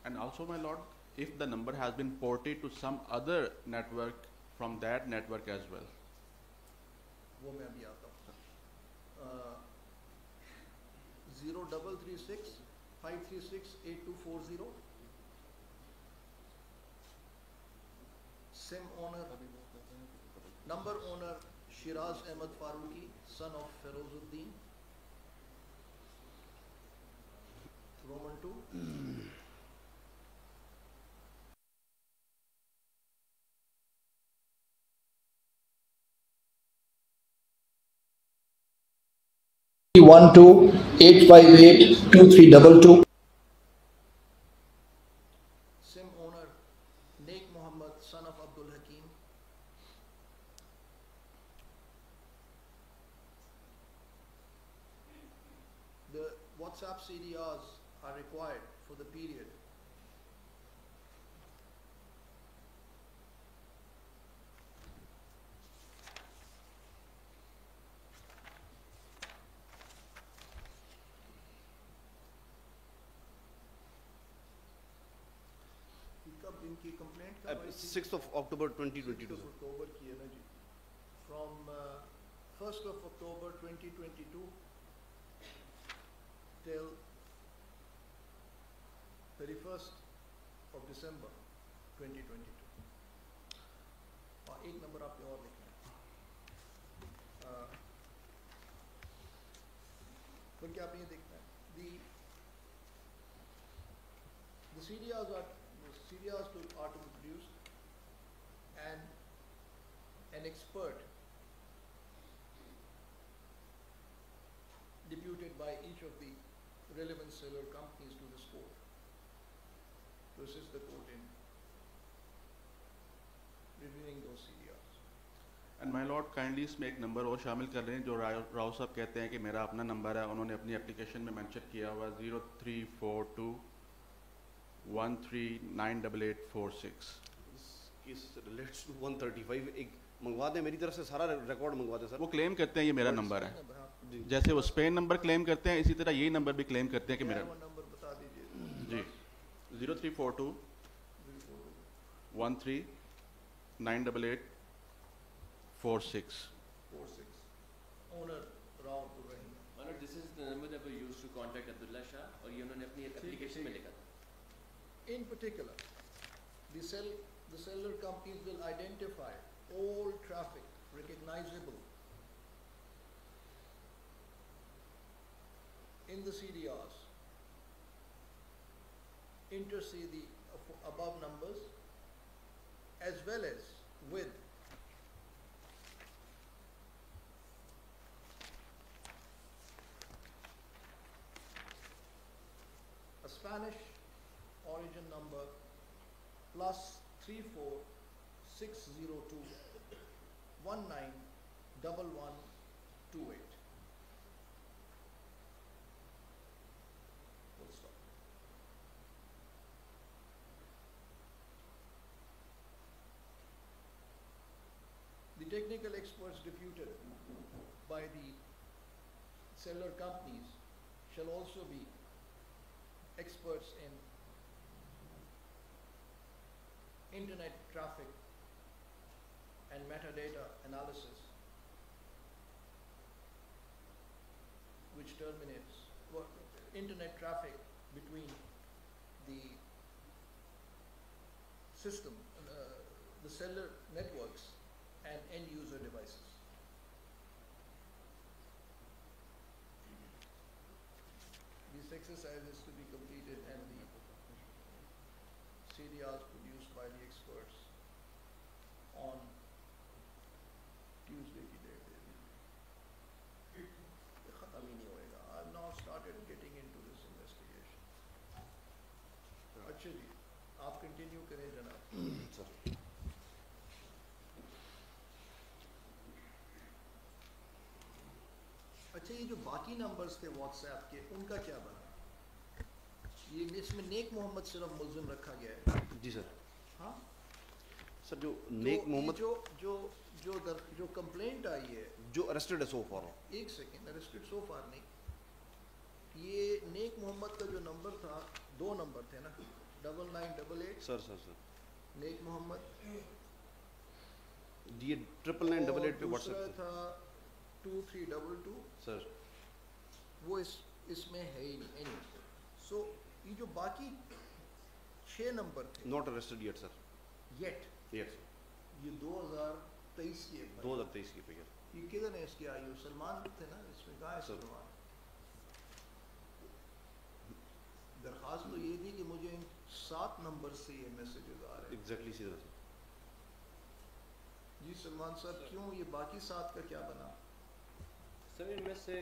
And also my lord, if the number has been ported to some other network from that network as well. वो मैं अभी आता हूँ। 0336 536 8240 SIM owner, number owner Shiraz Ahmed Faruqi, son of Ferozuddin, Roman 2. One 2-858-2322. SIM owner Naik Muhammad, son of Abdul Hakim. The WhatsApp CDRs are required for the period कब इनकी complaint कब आई थी? 6th of October 2022 sir. अक्टूबर की है ना जी। From 1st of October 2022 till 31st of December 2022. और एक number आपने और लिखना है, क्योंकि आपने ये देखना है the CDRs are to be produced, and an expert deputed by each of the relevant seller companies to this court to assist the court in reviewing those CDRs. And my Lord kindly इसमें एक number और शामिल कर रहे हैं जो राव साहब कहते हैं कि मेरा अपना नंबर है, उन्होंने अपनी एप्लीकेशन में मेंशन किया हुआ 0342139846. इस रिलेट्स टू 135 एक मंगवा दें, मेरी तरफ से सारा रिकॉर्ड मंगवा दें सर। वो क्लेम करते हैं ये मेरा नंबर है, नंबर हाँ, जैसे वो स्पेन नंबर क्लेम करते हैं इसी तरह यही नंबर भी क्लेम करते हैं कि मेरा वो नंबर बता दीजिए जी 0342139846. 46 owner Rao Abdul Rahim. मतलब this is the number that we used to contact Abdullah Shah, और ये उन्होंने अपनी एप्लीकेशन में लिखा था। In particular, the seller companies will identify all traffic recognizable in the CDRs, intersect the above numbers as well as with a Spanish origin number plus 34602191128. Full stop. The technical experts deputed by the seller companies shall also be experts in internet traffic and metadata analysis, which terminates internet traffic between the system, the seller networks and end user devices. This exercise is to be completed and the CDRs produced by the experts on Tuesday की date दे दी। ये ख़त्म ही नहीं होएगा। I've now started getting into this investigation. अच्छा जी, आप continue करें जनाब। Sir अच्छा, ये जो बाकी नंबर्स थे व्हाट्सएप के, उनका क्या बना? ये इसमें नेक मोहम्मद सिर्फ मुल्जिम रखा गया है। जी सर। हाँ सर जो नेक मोहम्मद जो कंप्लेंट आई है, जो अरेस्टेड है सो फॉर, एक सेकेंड, अरेस्टेड सो फार नहीं, ये नेक मोहम्मद का जो नंबर था, दो नंबर थे ना, 9988। सर सर सर नेक मोहम्मद ये 9988 पे दूसरा व्हाट्सएप था 2322। सर वो इसमें है ही नहीं। सो ये जो बाकी 6 नंबर थे not arrested yet sir. Yet yet sir ये 2023 की है। 2023 की फिगर। ये किधर है इसकी आयु? सलमान थे ना इसमें, कहाँ है सर। सलमान? दरख्वास्त तो ये थी कि मुझे इन 7 नंबर से ये मैसेजेस आ रहे हैं। एग्जैक्टली इसी तरह से। जी सलमान साहब, क्यों ये बाकी 7 का क्या बना? सर इनमें से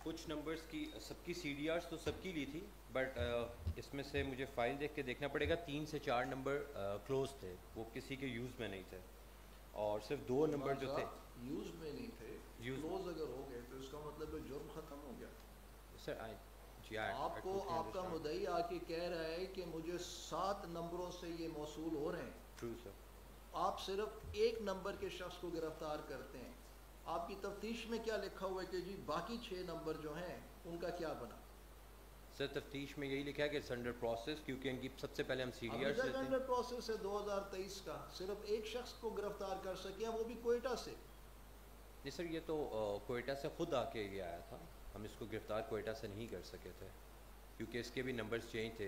कुछ नंबर्स की सबकी CDRs तो सबकी ली थी, बट इसमें से मुझे फ़ाइल देख के देखना पड़ेगा, 3 से 4 नंबर क्लोज थे, वो किसी के यूज़ में नहीं थे, और सिर्फ 2 नंबर जो थे यूज में नहीं थे, क्लोज अगर हो गए तो इसका मतलब है जुर्म खत्म हो गया। सर आपको आपका मुद्दई आके कह रहा है कि मुझे 7 नंबरों से ये मौसूल हो रहे हैं। True sir. आप सिर्फ एक नंबर के शख्स को गिरफ्तार करते हैं। आपकी तफ्तीश में क्या लिखा हुआ है कि जी बाकी 6 नंबर जो हैं उनका क्या बना? सर तफ्तीश में यही लिखा है कि अंडर प्रोसेस, क्योंकि इनकी सबसे पहले हम CDRs लेते हैं। अंडर प्रोसेस है 2023 का, सिर्फ एक शख्स को गिरफ्तार कर सके, वो भी कोयटा से। नहीं सर, ये तो कोयटा से खुद आके ये आया था, हम इसको गिरफ्तार कोयटा से नहीं कर सके थे क्योंकि इसके भी नंबर्स चेंज थे,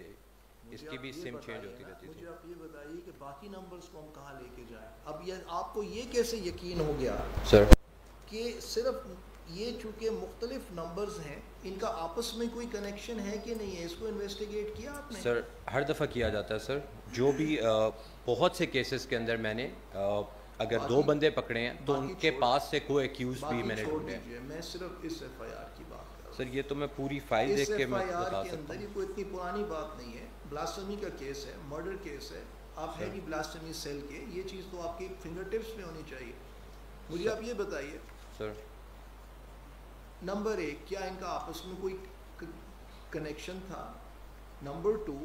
इसकी भी सिम चेंज होती रहती थी। मुझे आप ये बताइए कि बाकी नंबर्स को हम कहाँ लेके जाएं? अब ये आपको ये कैसे यकीन हो गया सर कि सिर्फ ये चूँकि मुख्तलिफ नंबर्स हैं, इनका आपस में कोई कनेक्शन है कि नहीं है? इसको इन्वेस्टिगेट किया आपने? सर हर दफ़ा किया जाता है सर, जो भी बहुत से केसेस के अंदर मैंने अगर 2 बंदे पकड़े हैं तो उनके पास से कोई एक्यूज भी मैंने ढूंढे हैं। मैं सिर्फ इस FIR की बात कर रहा हूँ सर, ये तो मैं पूरी फाइल देख के मैं बता सकता हूँ। ये कोई इतनी पुरानी बात नहीं है, ब्लास्फेमी का केस है, मर्डर केस है, आप है कि ब्लास्फेमी सेल के, ये चीज़ तो आपकी फिंगर टिप्स में होनी चाहिए। मुझे आप ये बताइए सर, नंबर 1, क्या इनका आपस में कोई कनेक्शन था? नंबर 2,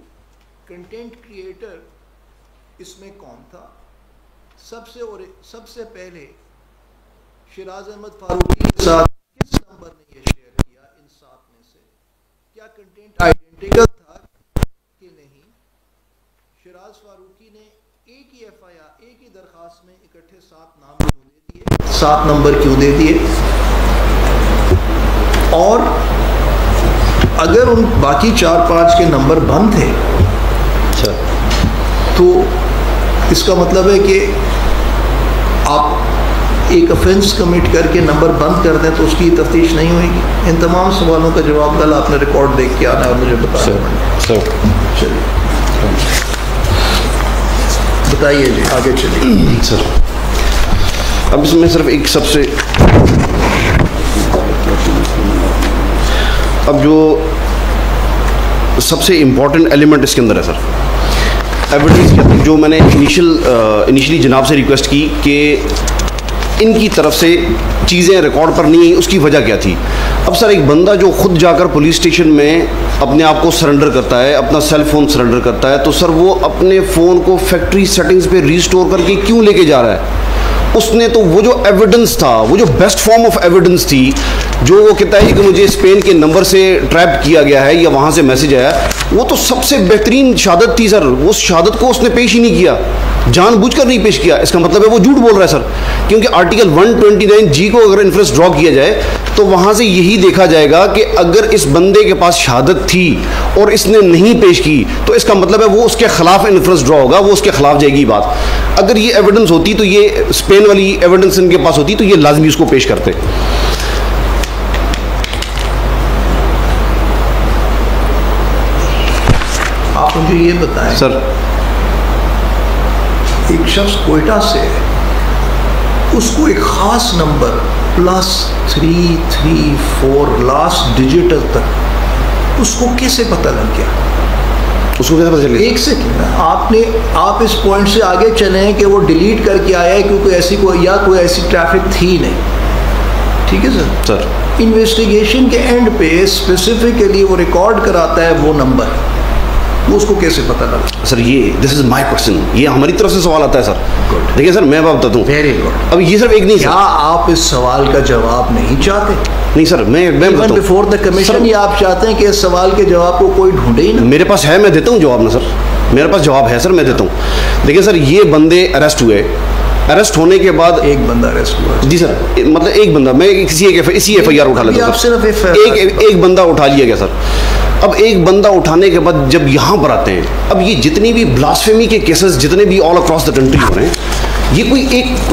कंटेंट क्रिएटर इसमें कौन था? सबसे पहले शिराज अहमद फारूकी के साथ किस नंबर ने ये शेयर किया इन 7 में से? क्या कंटेंट आइडेंटिकल था कि नहीं? शिराज फारूकी ने एक ही FIR, एक ही दरखास्त में इकट्ठे 7 नाम क्यों दे दिए, 7 नंबर क्यों दे दिए? और अगर उन बाकी 4-5 के नंबर बंद थे तो इसका मतलब है कि आप एक ऑफेंस कमिट करके नंबर बंद कर दें तो उसकी तफ्तीश नहीं होगी। इन तमाम सवालों का जवाब कल आपने रिकॉर्ड देख के आना है और मुझे बताना। चलिए बताइए जी, आगे चलिए सर। अब इसमें सिर्फ एक सबसे अब जो सबसे इम्पोर्टेंट एलिमेंट इसके अंदर है सर, एविडेंस के अंदर जो मैंने इनिशियली जनाब से रिक्वेस्ट की कि इनकी तरफ से चीज़ें रिकॉर्ड पर नहीं आई, उसकी वजह क्या थी। अब सर एक बंदा जो खुद जाकर पुलिस स्टेशन में अपने आप को सरेंडर करता है, अपना सेल फ़ोन सरेंडर करता है, तो सर वो अपने फ़ोन को फैक्ट्री सेटिंग्स पे रीस्टोर करके क्यों लेके जा रहा है? उसने तो वो जो एविडेंस था, वो जो बेस्ट फॉर्म ऑफ एविडेंस थी, जो वो कहता है कि मुझे स्पेन के नंबर से ट्रैप किया गया है या वहाँ से मैसेज आया, वो तो सबसे बेहतरीन शहादत थी सर। वो शहादत को उसने पेश ही नहीं किया, जानबूझकर नहीं पेश किया। इसका मतलब है वो झूठ बोल रहा है सर, क्योंकि आर्टिकल 129G को अगर इन्फ्रेंस ड्रॉ किया जाए तो वहाँ से यही देखा जाएगा कि अगर इस बंदे के पास शहादत थी और इसने नहीं पेश की तो इसका मतलब है वो उसके खिलाफ इन्फ्रेंस ड्रॉ होगा, वो उसके खिलाफ जाएगी बात। अगर ये एविडेंस होती तो ये स्पेन वाली एविडेंस इनके पास होती तो ये लाजमी उसको पेश करते। आप मुझे ये बताएं सर, एक शख्स कोयटा से है, उसको एक ख़ास नंबर +334 लास्ट डिजिट तक उसको कैसे पता लग गया? उसको कैसे पता चल गया? एक सेकंड, आप इस पॉइंट से आगे चलें कि वो डिलीट करके आया है क्योंकि कोई ऐसी ट्रैफिक थी नहीं। ठीक है सर। इन्वेस्टिगेशन के एंड पे स्पेसिफिकली वो रिकॉर्ड कराता है वो नंबर, वो उसको कैसे पता लगा? सर ये दिस इज माय क्वेश्चन, ये हमारी तरफ से सवाल आता है सर। देखिए सर, मैं बात बताता हूँ। Very good. अब ये सिर्फ एक नहीं, क्या आप इस सवाल का जवाब नहीं चाहते? नहीं सर, मैं बिफोर द कमीशन ये आप चाहते हैं कि इस सवाल के जवाब को कोई ढूंढे ही ना? मेरे पास है, मैं देता हूँ जवाब ना सर, मेरे पास जवाब है सर, मैं देता हूँ। देखिए सर, ये बंदे अरेस्ट हुए, अरेस्ट होने के बाद एक बंदा अरेस्ट हुआ जी सर, मतलब एक बंदा, मैं इसी FIR उठा लेता हूँ, एक बंदा उठा लिया गया सर। अब एक बंदा उठाने के बाद जब यहाँ पर आते हैं, अब ये जितनी भी ब्लास्फेमी के केसेस जितने भी ऑल अक्रॉस द कंट्री हो रहे हैं,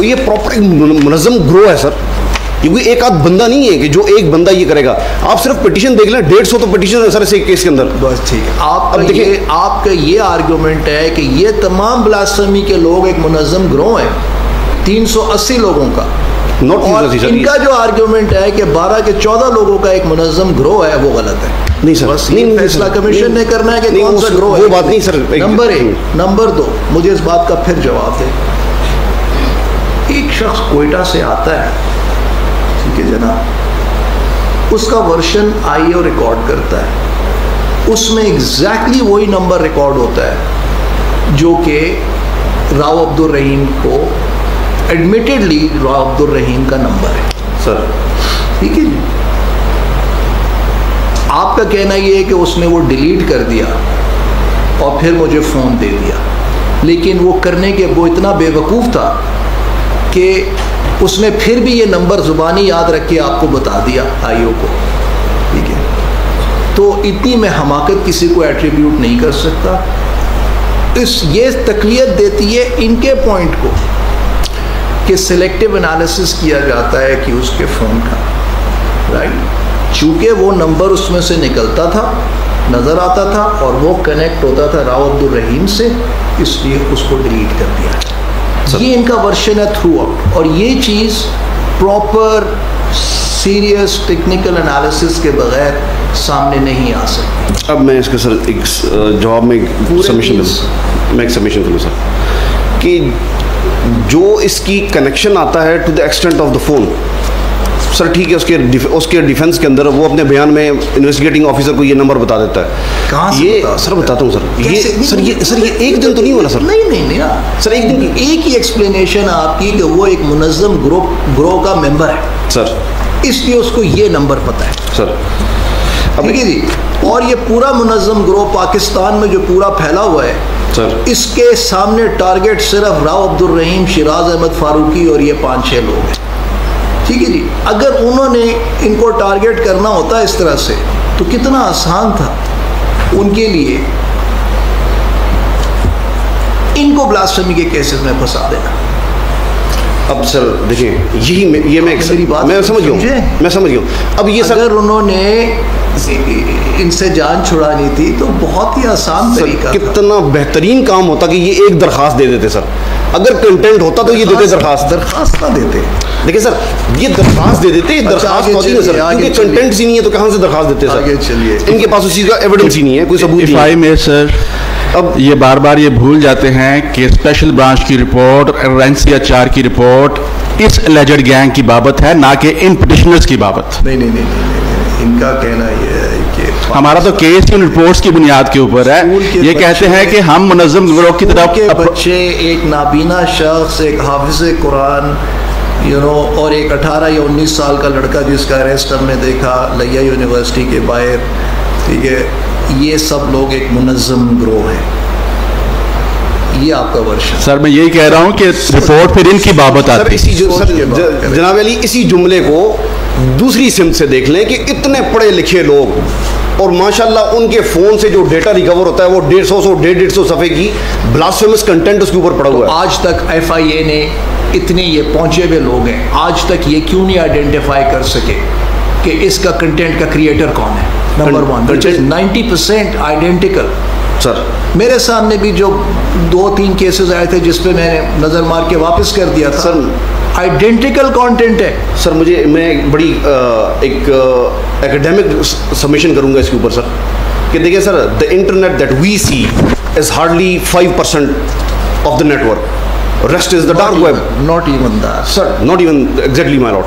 ये प्रॉपर एक मुनज़्ज़म ग्रो है सर। ये कोई एक आध बंदा नहीं है कि जो एक बंदा ये करेगा। आप सिर्फ पिटीशन देख लें, 150 तो पिटीशन है सर इस केस के अंदर। बस ठीक है। अब देखिए, आपका ये आर्गूमेंट है कि ये तमाम ब्लास्फेमी के लोग एक मुनज़्ज़म ग्रो है 380 लोगों का, और इनका जो आर्गूमेंट है कि 12 के 14 लोगों का एक मुनज़्ज़म ग्रो है, वो गलत है। नहीं सर, बस नहीं, फैसला कमीशन ने करना है कि कौन सा ग्रो है, वो बात नहीं सर। नंबर 1। नंबर 2, मुझे इस बात का फिर जवाब दे। एक शख्स कोयटा से आता है, ठीक है जनाब, उसका वर्शन आईओ रिकॉर्ड करता है, उसमें एग्जैक्टली वही नंबर रिकॉर्ड होता है जो कि राव अब्दुल रहीम को एडमिटेडली राव अब्दुल रहीम का नंबर है सर। ठीक है जी। आपका कहना यह है कि उसने वो डिलीट कर दिया और फिर मुझे फ़ोन दे दिया, लेकिन वो करने के वो इतना बेवकूफ़ था कि उसने फिर भी ये नंबर ज़ुबानी याद रख के आपको बता दिया आईओ को। तो इतनी मैं हमाकत किसी को एट्रीब्यूट नहीं कर सकता। ये तकलीफ देती है इनके पॉइंट को कि सिलेक्टिव एनालिसिस किया जाता है कि उसके फ़ोन का, राइट, चूँकि वो नंबर उसमें से निकलता था, नज़र आता था और वो कनेक्ट होता था राव अब्दुल रहीम से, इसलिए उसको डिलीट कर दिया। ये इनका वर्शन है थ्रू आउट, और ये चीज़ प्रॉपर सीरियस टेक्निकल एनालिसिस के बगैर सामने नहीं आ सकती। अब मैं इसके सर एक जवाब में एक सबमिशन करूँ सर, कि जो इसकी कनेक्शन आता है to the extent of the phone, sir ठीक है, उसके डिफेंस के अंदर वो अपने बयान में इन्वेस्टिगेटिंग ऑफिसर को ये नंबर बता देता है। कहाँ से ये सर बताता हूँ सर, ये एक दिन तो नहीं हुआ सर। नहीं सर, एक दिन की एक ही एक्सप्लेनेशन आपकी कि वो एक मुनज़्ज़म ग्रोह का मेंबर है सर, इसलिए उसको ये नंबर पता है सर। ठीक है जी, और ये पूरा मुनज़्ज़म ग्रोह पाकिस्तान में जो पूरा फैला हुआ है सर, इसके सामने टारगेट सिर्फ राव अब्दुल रहीम, शिराज अहमद फारूकी और ये 5-6 लोग हैं। ठीक है जी, अगर उन्होंने इनको टारगेट करना होता इस तरह से तो कितना आसान था उनके लिए इनको ब्लास्फेमी के केसेस में फंसा देना। अब सर देखिए, मैं समझ गया हूँ। अब ये अगर उन्होंने इनसे जान छुड़ानी थी तो बहुत ही आसान तरीका, कितना बेहतरीन काम होता कि ये एक दरखास्त दे देते सर। अगर कंटेंट होता तो ये देते दरखास्त ना देते। देखिए सर, ये दरखास्त दे देते, दरखास्त होती है सर, क्योंकि कंटेंट ही नहीं है तो कहाँ से दरखास्त देते सर? आगे चलिए, इनके पास उस चीज़ का एविडेंस ही नहीं है, कोई सबूत नहीं है सर। अब ये बार बार ये भूल जाते हैं कि स्पेशल ब्रांच की रिपोर्ट और NCHR की रिपोर्ट इस एलिजेड गैंग की बाबत है, ना कि इन पिटिशनर्स की बाबत। नहीं, इनका कहना ये है कि हमारा तो केस इन रिपोर्ट्स की बुनियाद के ऊपर है। ये कहते हैं कि हम मुनज़्ज़म गिरोह की तरफ के बच्चे, एक नाबीना शख्स, एक हाफिज़ कुरान और एक 18 या 19 साल का लड़का जिसका अरेस्ट हमने देखा लिया यूनिवर्सिटी के बाहर, ठीक है, ये सब लोग एक मुनज़्ज़म गिरोह है। ये आपका वर्ष सर, मैं यही कह रहा हूँ कि रिपोर्ट फिर इनकी बाबत आती है। जनाब अली, इसी जुमले को दूसरी सिमत से देख लें कि इतने पढ़े लिखे लोग और माशाल्लाह उनके फ़ोन से जो डेटा रिकवर होता है वो 150 सफ़े की ब्लास्फेमस कंटेंट उसके ऊपर पड़ा हुआ है। आज तक FIA ने इतने ये पहुँचे हुए लोग हैं, आज तक ये क्यों नहीं आइडेंटिफाई कर सके कि इसका कंटेंट का क्रिएटर कौन है? Number 1, 90% identical. सर, मेरे सामने भी जो 2-3 केसेस आए थे जिस पे मैंने नज़र मार के वापस कर दिया था, सर आइडेंटिकल कंटेंट है। सर मैं एक बड़ी एक एकेडमिक सबमिशन करूंगा इसके ऊपर सर, कि देखिए sir, the internet that we see is hardly 5% of the network, rest is the dark web. Not even that, sir, not even exactly, my lord.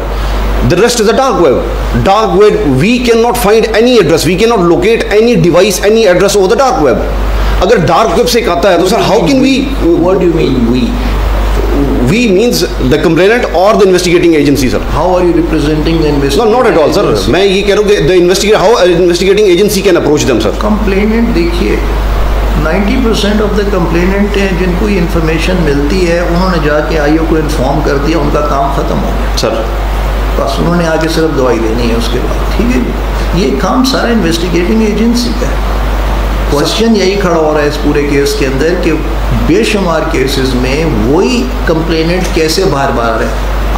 The rest is the dark web. Dark web, we cannot find any address, we cannot locate any device, any address over the dark web. अगर dark web से कहता है तो sir how can we? What do you mean we? We means the complainant or the investigating agency, sir. How are you representing the investigating? No, not at all, sir. मैं ये कह रहा हूँ कि the investigating agency can approach them, sir. Complainant देखिए, 90% of the complainant हैं जिनको ये इन्फॉर्मेशन मिलती है, उन्होंने जाके IO को इन्फॉर्म कर दिया, उनका काम ख़त्म हो गया सर। बस उन्होंने आगे सिर्फ दवाई देनी है उसके बाद, ठीक है। ये काम सारा इन्वेस्टिगेटिंग एजेंसी का है। क्वेश्चन यही खड़ा हो रहा है इस पूरे केस के अंदर कि बेशुमार केसेस में वही कंप्लेनेंट कैसे बार है।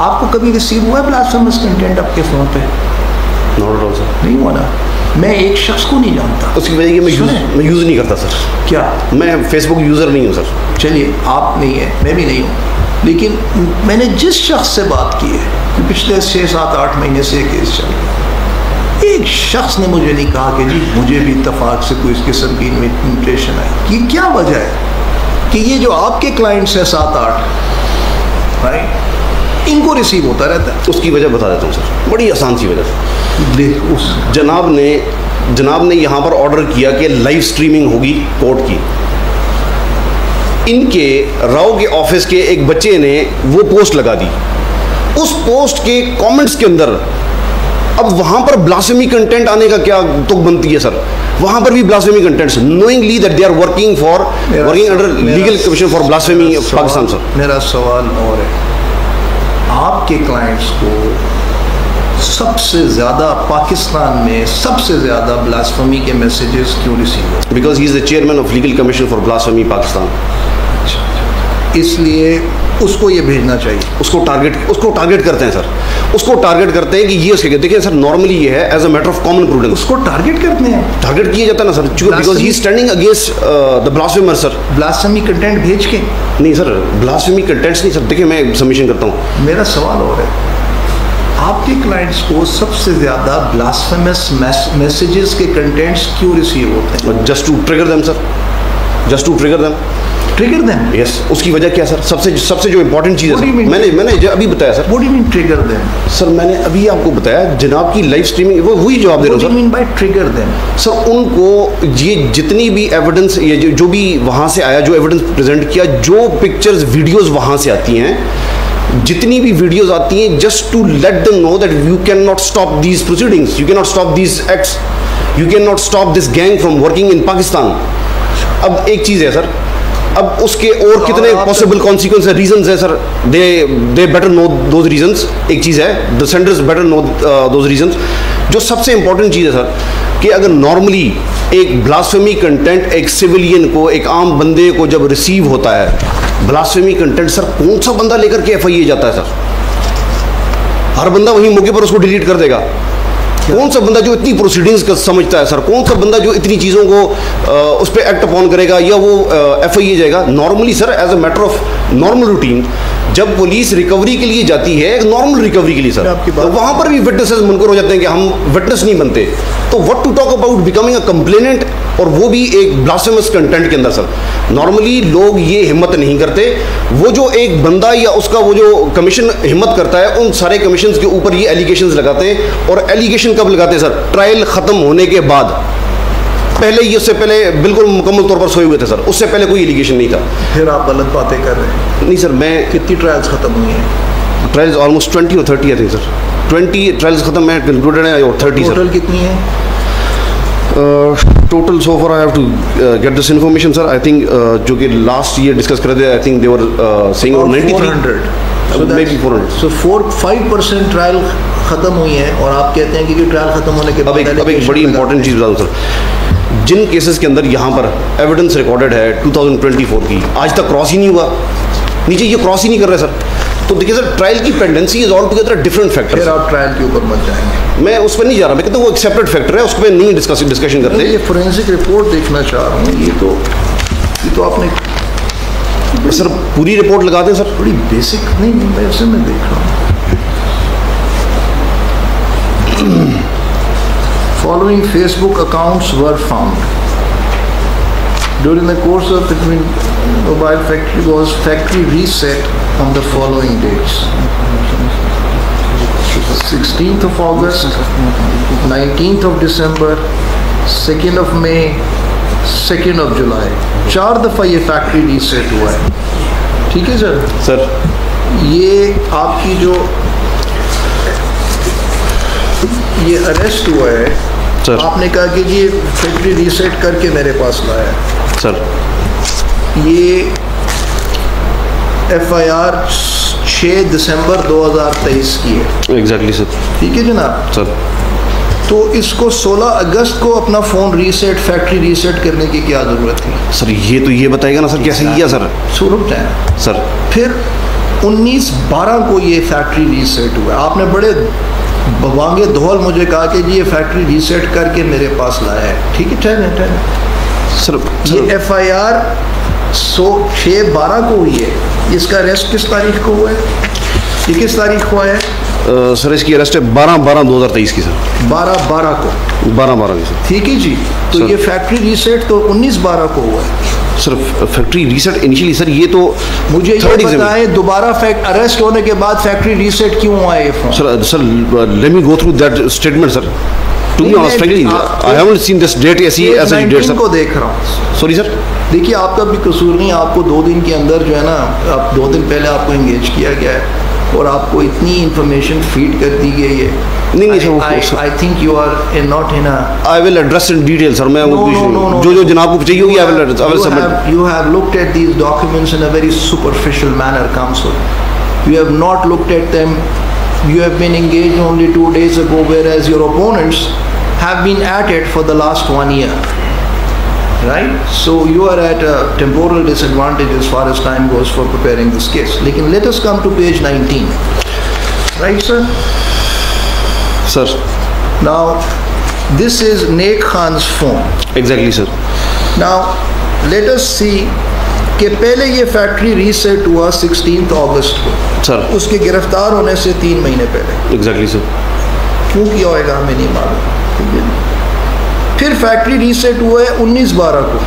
आपको कभी रिसीव हुआ है ब्लास्फेमस कंटेंट आपके फ़ोन पे? नॉट एट ऑल सर, नहीं हुआ ना। मैं एक शख्स को नहीं जानता, उसकी वजह मैं यूज़ नहीं करता सर। क्या? मैं फेसबुक यूज़र नहीं हूँ सर। चलिए, आप नहीं है, मैं भी नहीं हूँ, लेकिन मैंने जिस शख्स से बात की है कि पिछले 6, 7, 8 महीने से केस चल रहा है, एक शख्स ने मुझे नहीं कहा कि जी मुझे भी इत्तफाक से कोई इस किस्म की इन्विटेशन आई। ये क्या वजह है कि ये जो आपके क्लाइंट्स हैं 7-8, राइट, इनको रिसीव होता रहता है? उसकी वजह बता देता हूँ सर, बड़ी आसान सी वजह। उस जनाब ने यहाँ पर ऑर्डर किया कि लाइव स्ट्रीमिंग होगी कोर्ट की। इनके राव के ऑफिस के एक बच्चे ने वो पोस्ट लगा दी, उस पोस्ट के कमेंट्स के अंदर अब वहाँ पर ब्लास्फेमी कंटेंट आने का क्या तुक बनती है सर? वहाँ पर भी blasphemy contents, knowingly that they are working under legal commission for blasphemy of Pakistan. Sir, मेरा सवाल और है, आपके क्लाइंट्स को सबसे ज़्यादा पाकिस्तान में सबसे ज़्यादा ब्लास्फेमी के मैसेजेस क्यों रिसीव होते हैं? Because he is the chairman of legal commission for blasphemy Pakistan. इसलिए उसको ये भेजना चाहिए। उसको टारगेट करते हैं सर, उसको टारगेट करते हैं कि ये उसके, देखिए सर नॉर्मली ये है as a matter of common prudence, उसको टारगेट करते हैं, टारगेट किया जाता है ना sir, because he is standing against the blasphemer sir. Blasphemy content भेज के नहीं सर, ब्लास्फेमी कंटेंट्स नहीं सर, देखिए मैं सबमिशन करता हूँ। मेरा सवाल और है, आपके क्लाइंट्स को सबसे ज़्यादा ब्लास्फेमस मैसेजेस के कंटेंट्स क्यों रिसीव होते हैं? Just to trigger them sir, just to trigger them. Trigger them? Yes, उसकी वजह क्या सर? सबसे जो इंपॉर्टेंट चीज़ है सर, मैंने अभी बताया sir. What do you mean trigger them? Sir मैंने अभी आपको बताया, जनाब की लाइव स्ट्रीमिंग, वो वही जवाब दे रहा हूँ sir. What do you mean by trigger them? Sir उनको ये जितनी भी एविडेंस, ये जो भी वहाँ से आया, जो एविडेंस प्रेजेंट किया, जो पिक्चर्स वीडियोस वहाँ से आती हैं, जितनी भी वीडियोस आती हैं, just to let them know that you can not stop these proceedings, you can not stop these acts, you can not stop this gang from working in Pakistan. अब एक चीज़ है सर, अब उसके और कितने पॉसिबल कॉन्सिक्वेंस है, रीजंस है sir, they better know those reasons. एक चीज़ है, the senders better know those reasons. जो सबसे इंपॉर्टेंट चीज़ है सर, कि अगर नॉर्मली एक ब्लास्फेमी कंटेंट एक सिविलियन को, एक आम बंदे को जब रिसीव होता है ब्लास्फेमी कंटेंट, सर कौन सा बंदा लेकर के FIA जाता है सर? हर बंदा वहीं मौके पर उसको डिलीट कर देगा। कौन सा बंदा जो इतनी प्रोसीडिंग्स का समझता है सर, कौन सा बंदा जो इतनी चीज़ों को उस पर एक्ट अपॉन करेगा या वो FIA जाएगा? Normally sir as a matter of normal routine, जब पुलिस रिकवरी के लिए जाती है, नॉर्मल रिकवरी के लिए सर, तो वहाँ पर भी विटनेसेस मुनकर हो जाते हैं कि हम विटनेस नहीं बनते। तो what to talk about becoming a complainant, और वो भी एक ब्लास्फेमस कंटेंट के अंदर सर। नॉर्मली लोग ये हिम्मत नहीं करते, वो जो एक बंदा या उसका वो जो कमीशन हिम्मत करता है, उन सारे कमीशन के ऊपर ये एलिगेशंस लगाते हैं। और एलिगेशन कब लगाते हैं सर? ट्रायल ख़त्म होने के बाद। पहले ये, उससे पहले बिल्कुल मुकम्मल तौर पर सोए हुए थे सर, उससे पहले कोई एलिगेशन नहीं था। फिर आप गलत बातें कर रहे हैं। नहीं सर, मैं कितनी ट्रायल्स ख़त्म हुई हैं? ट्रायल्स ऑलमोस्ट 20 और 30 आई थिंक सर, 20 ट्रायल्स ख़त्म है, कंक्लूडेड है, और 30 टोटल कितनी है? Total so for I have to get this information sir. I think जो कि लास्ट ईयर डिस्कस कर रहे थे, I think they were saying 93, maybe 400. So 4-5% trial ख़त्म हुई है, और आप कहते हैं कि ट्रायल ख़त्म होने के बाद अब एक बड़ी इंपॉर्टेंट चीज़ बताऊँ सर, जिन केसेस के अंदर यहाँ पर एविडेंस रिकॉर्डेड है 2024 की, आज तक क्रॉस ही नहीं हुआ, नीचे ये क्रॉस ही नहीं कर रहे सर। तो देखिए सर, ट्रायल की pendency is all together different factor. फिर आप ट्रायल के ऊपर मत जाएंगे। मैं उस पर नहीं जा रहा, मैं कहता हूँ वो एक सेपरेट फैक्टर है, उस पर नहीं डिस्कशन करते। ये फोरेंसिक रिपोर्ट देखना चाह रहा हूँ। ये तो आपने सर पूरी रिपोर्ट लगा दें सर। बड़ी बेसिक नहीं, वैसे मैं देख रहा हूँ। Following Facebook accounts were found during the course of the mobile factory was factory reset on the following dates: 16th of August, 19th of December, 2nd of May, 2nd of July। 4 दफ़ा ये factory reset हुआ है। ठीक है sir. ये आपकी जो ये अरेस्ट हुआ है सर, आपने कहा कि जी फैक्ट्री रीसेट करके मेरे पास लाया सर। ये FIR 6 दिसंबर 2023 की है। Exactly sir. ठीक है जनाब सर। तो इसको 16 अगस्त को अपना फ़ोन रीसेट, फैक्ट्री रीसेट करने की क्या ज़रूरत थी? सर ये बताएगा ना सर कैसे किया सर? रुक जाए सर। फिर 19/12 को ये फैक्ट्री रीसेट हुआ। आपने बड़े बवांगे धौल मुझे कहा कि जी ये फैक्ट्री रीसेट करके मेरे पास लाया है। ठीक है, ठहरे सर। ये FIR 6/12 को हुई है। इसका अरेस्ट किस तारीख को हुआ है? ये किस तारीख को है? सर इसकी अरेस्ट है 12/12/2023 की सर। 12/12 को। 12/12 की सर। ठीक है जी। तो ये फैक्ट्री रीसेट तो 19/12 को हुआ है sir. Factory reset initially sir, ये तो मुझे ये बताएं दोबारा अरेस्ट होने के बाद फैक्ट्री रीसेट क्यों हुआ है? Sir let me go through that statement sir. To be honest frankly I haven't seen this date ऐसी डेट सर। को देख रहा हूँ। Sorry sir. देखिए आपका भी कसूर नहीं, आपको 2 दिन के अंदर जो है ना, आप 2 दिन पहले आपको एंगेज किया गया है और आपको इतनी इंफॉर्मेशन फीड कर दी गई है। नहीं sir, I think you are not in I will address in detail sir. मैं जो जनाब को चाहिए होगी I will submit. You have looked at these documents in a very superficial manner, counsel. You have not looked at them you have been engaged only 2 days ago, whereas your opponents have been at it for the last 1 year, right? So you are at a temporal disadvantage as far as time goes for preparing this case. Lekin let us come to page 19, right, sir? Sir. Now this is Nek Khan's phone. Exactly, sir. Now let us see कि पहले ये factory reset हुआ 16 अगस्त को, sir. उसके गिरफ्तार होने से 3 महीने पहले। Exactly sir. क्यों किया होगा हमें नहीं मालूम, ठीक है। फिर फैक्ट्री रीसेट हुआ है 19/12 को,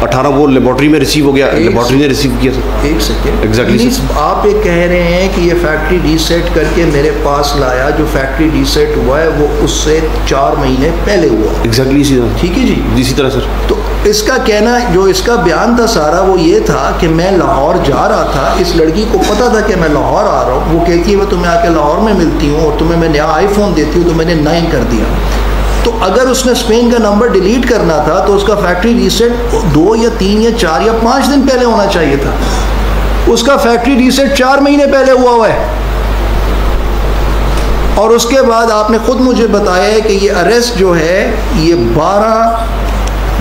18 वो लेबोरेटरी में रिसीव हो गया, लेबोरेटरी ने रिसीव किया सर। एक सेकेंड, एग्जैक्टली आप ये कह रहे हैं कि ये फैक्ट्री रीसेट करके मेरे पास लाया, जो फैक्ट्री रीसेट हुआ है वो उससे 4 महीने पहले हुआ। एग्जैक्टली इसी तरह, ठीक है जी, इसी तरह सर। तो इसका कहना, जो इसका बयान था सारा, वो ये था कि मैं लाहौर जा रहा था, इस लड़की को पता था कि मैं लाहौर आ रहा हूँ, वो कहती है मैं तुम्हें आके लाहौर में मिलती हूँ और तुम्हें मैं नया आईफोन देती हूँ, तो मैंने 9 कर दिया। तो अगर उसने स्पेन का नंबर डिलीट करना था तो उसका फैक्ट्री रीसेट 2 या 3 या 4 या 5 दिन पहले होना चाहिए था। उसका फैक्ट्री रीसेट 4 महीने पहले हुआ है। और उसके बाद आपने खुद मुझे बताया है कि ये अरेस्ट जो है ये 12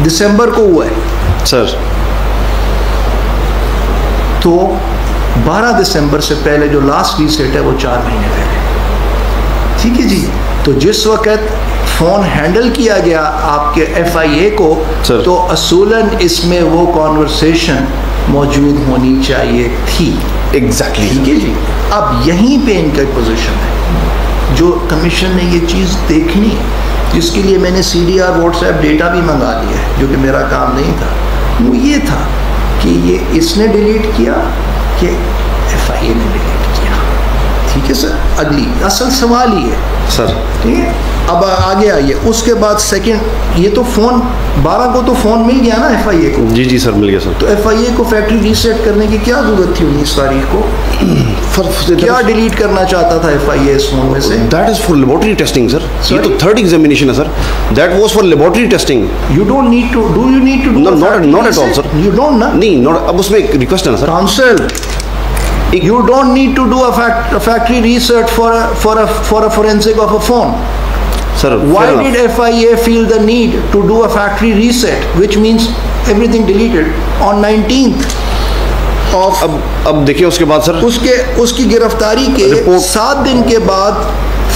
दिसंबर को हुआ है सर। तो 12 दिसंबर से पहले जो लास्ट रीसेट है वो 4 महीने पहले, ठीक है जी। तो जिस वक्त फ़ोन हैंडल किया गया आपके FIA को, तो असूलन इसमें वो कॉन्वर्सेशन मौजूद होनी चाहिए थी। एग्जैक्टली, ठीक है जी। अब यहीं पे इनका पोजीशन है, जो कमीशन ने ये चीज़ देखनी, जिसके लिए मैंने CDR WhatsApp डेटा भी मंगा लिया है, जो कि मेरा काम नहीं था। वो ये था कि ये इसने डिलीट किया कि FIA ने डिलीट किया। ठीक है सर, अगली असल सवाल ही है सर, ठीक है। अब आगे आइए, उसके बाद सेकंड, ये तो फ़ोन 12 को तो फ़ोन मिल गया ना FIA को। जी जी सर, मिल गया सर। तो FIA को फैक्ट्री रीसेट करने की क्या जरूरत थी 19 तारीख को? क्या डिलीट करना चाहता था FIA इस फोन में से? That is for laboratory testing sir. ये तो थर्ड एग्जामिनेशन है sir. That was for laboratory testing. You don't need to do, you need to do, not at all sir. You don't ना, नहीं, not. अब उसमें एक रिक्वेस्ट है ना sir, counsel, you don't need to do a factory research for a forensic of a phone. Sir, why did FIA feel the need to do a factory reset, which means everything deleted on 19th of? अब देखिए उसके बाद sir, उसकी गिरफ्तारी के 7 दिन के बाद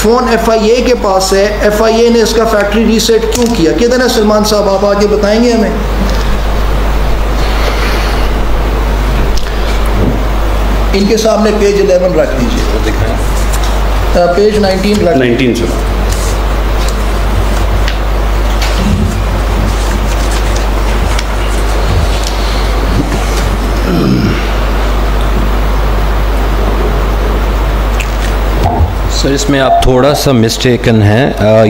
फोन FIA के पास है। FIA ने इसका फैक्ट्री रीसेट क्यों किया? किधर है सलमान साहब, आप आगे बताएंगे हमें। इनके सामने पेज 11 रख दीजिए, वो दिखाएं। पेज 19 रख 19 सर। सर इसमें आप थोड़ा सा मिस्टेकन है,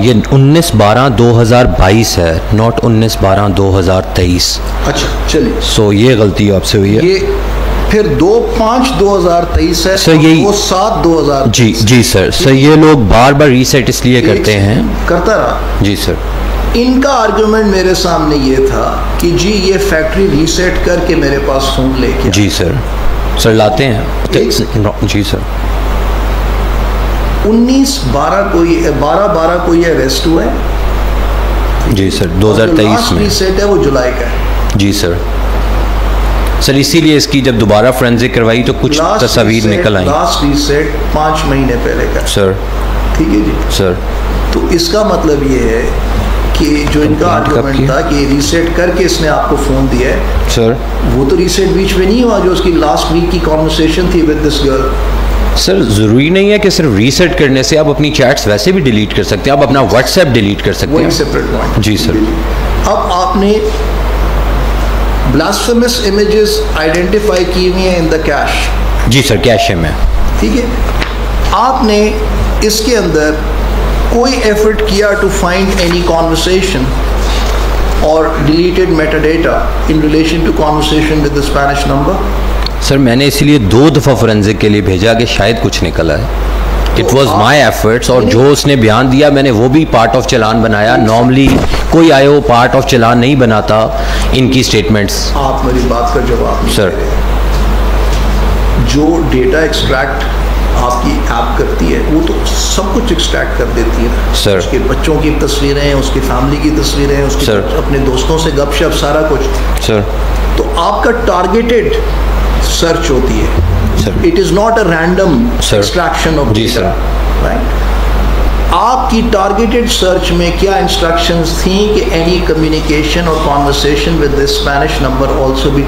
ये 19/12/2022 है, नॉट 19/12/2023। अच्छा चलिए, सो ये गलती आपसे हुई है। ये फिर 2/5/2023 है सर, यही 2/7/2000। जी जी सर। सर ये लोग बार बार रीसेट इसलिए करते हैं। करता रहा जी सर। इनका आर्गुमेंट मेरे सामने ये था कि जी ये फैक्ट्री रीसेट करके मेरे पास फोन लेके। जी सर। सर लाते हैं। जी सर। 19/12 को ये 12/12 को ये अरेस्ट हुआ है। जी सर, 2023 में। रीसेट है वो जुलाई का है। जी सर। सर इसीलिए इसकी जब दोबारा फोरेंसिक करवाई तो कुछ तस्वीर निकल आई। लास्ट रीसेट 5 महीने पहले का सर। ठीक है जी सर। तो इसका मतलब ये है कि जो इनका आर्गुमेंट था कि रीसेट करके इसने आपको फ़ोन दिया है सर, वो तो रीसेट बीच में नहीं हुआ, जो उसकी लास्ट वीक की कॉन्वर्सेशन थी विद दिस गर्ल। सर ज़रूरी नहीं है कि सिर्फ रीसेट करने से आप अपनी चैट्स वैसे भी डिलीट कर सकते हैं, आप अपना व्हाट्सएप डिलीट कर सकते हैं। Separate point. जी सर। अब आपने ब्लास्फेमस इमेजेस आइडेंटिफाई की हुई हैं इन द कैश। जी सर, कैशे में। ठीक है, आपने इसके अंदर कोई एफर्ट किया टू फाइंड एनी कॉन्वर्सेशन और deleted metadata in relation to conversation with the Spanish number? Sir मैंने इसीलिए 2 दफ़ा फोरेंसिक के लिए भेजा कि शायद कुछ निकला है। इट वॉज माई एफर्ट्स, और जो उसने बयान दिया मैंने वो भी पार्ट ऑफ चलान बनाया। नॉर्मली कोई आए वो पार्ट ऑफ चलान नहीं बनाता इनकी स्टेटमेंट्स। आप मेरी बात का जवाब नहीं सर। जो डेटा एक्सट्रैक्ट आपकी ऐप करती है, वो तो सब कुछ एक्सट्रैक्ट कर देती है सर। उसके बच्चों की तस्वीरें, उसकी फैमिली की तस्वीरें, उसके सर। अपने दोस्तों से गपशप, सारा कुछ। सर तो आपका टारगेटेड सर्च होती है, sir. It is not a random sir. Extraction of जी सर। राइट। आपकी टारगेटेड सर्च में क्या इंस्ट्रक्शंस थी कि एनी कम्युनिकेशन और conversation with this Spanish number also be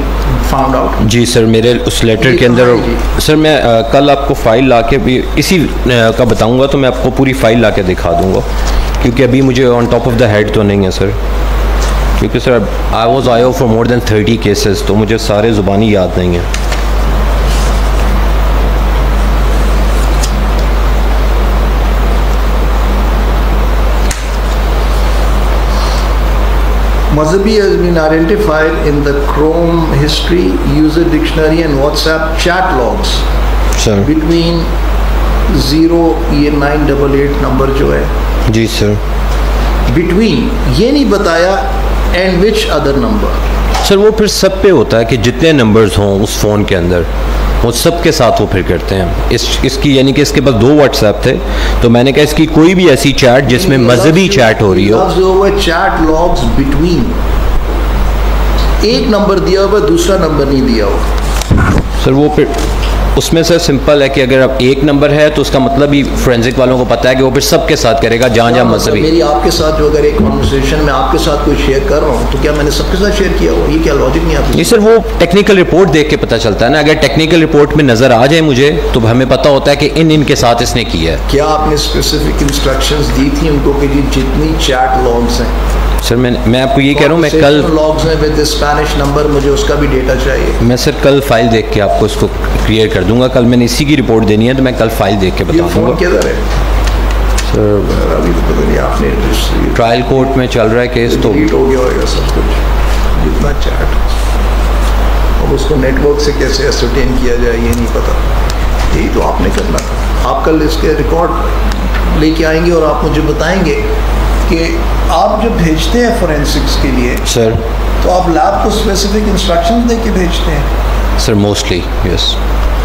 found out? जी सर, मेरे उस लेटर के अंदर सर मैं कल आपको फ़ाइल ला के भी इसी का बताऊंगा, तो मैं आपको पूरी फ़ाइल ला के दिखा दूंगा, क्योंकि अभी मुझे on top of the head तो नहीं है सर, क्योंकि सर आई वॉज आयो फॉर मोर देन 30 केसेस, तो मुझे सारे ज़ुबानी याद नहीं है। Mazhabi has been identified in the Chrome history, user dictionary and WhatsApp chat logs sir between 0 ये 988 नंबर जो है, जी सर। between ये नहीं बताया and which other number? Sir वो फिर सब पे होता है कि जितने नंबर्स हों उस फ़ोन के अंदर, वो सब के साथ वो फिर करते हैं। इसकी यानी कि इसके पास 2 व्हाट्सएप थे, तो मैंने कहा इसकी कोई भी ऐसी चैट जिसमें मजहबी चैट हो रही हो। चैट लॉग्स बिटवीन, एक नंबर दिया हुआ दूसरा नंबर नहीं दिया हुआ सर वो फिर उसमें सर सिंपल है कि अगर अब एक नंबर है तो उसका मतलब ही फोरेंसिक वालों को पता है कि वो फिर सबके साथ करेगा जहाँ जहाँ मजहबी। मेरी आपके साथ जो अगर एक कॉन्वर्सेशन में आपके साथ कोई शेयर कर रहा हूँ तो क्या मैंने सबके साथ शेयर किया हो? ये क्या लॉजिक नहीं आता? नहीं सर, वो टेक्निकल रिपोर्ट देख के पता चलता है ना। अगर टेक्निकल रिपोर्ट में नज़र आ जाए मुझे तो हमें पता होता है कि इनके साथ इसने किया है। क्या आपने स्पेसिफिक इंस्ट्रक्शंस दी थी उनको कि जितनी चैट लॉग्स हैं? सर मैं आपको ये कह रहा हूँ, मैं कल लॉग्स हैं विद स्पेनिश नंबर, मुझे उसका भी डेटा चाहिए। मैं सर कल फाइल देख के आपको इसको क्लियर कर दूंगा। कल मैंने इसी की रिपोर्ट देनी है, तो मैं कल फाइल देख के बता दूंगा। किधर है सर? अभी तो पता नहीं, आपने ट्रायल कोर्ट में चल रहा है केस, तो डिलीट हो गया होगा सब कुछ, जितना चैट। अब उसको नेटवर्क से कैसे एसरटेन किया जाए ये नहीं पता, यही तो आपने करना था। आप कल इसके रिकॉर्ड लेके आएंगे और आप मुझे बताएंगे कि आप जब भेजते हैं फोरेंसिक्स के लिए सर, तो आप लैब को स्पेसिफिक इंस्ट्रक्शंस दे के भेजते हैं? सर मोस्टली यस,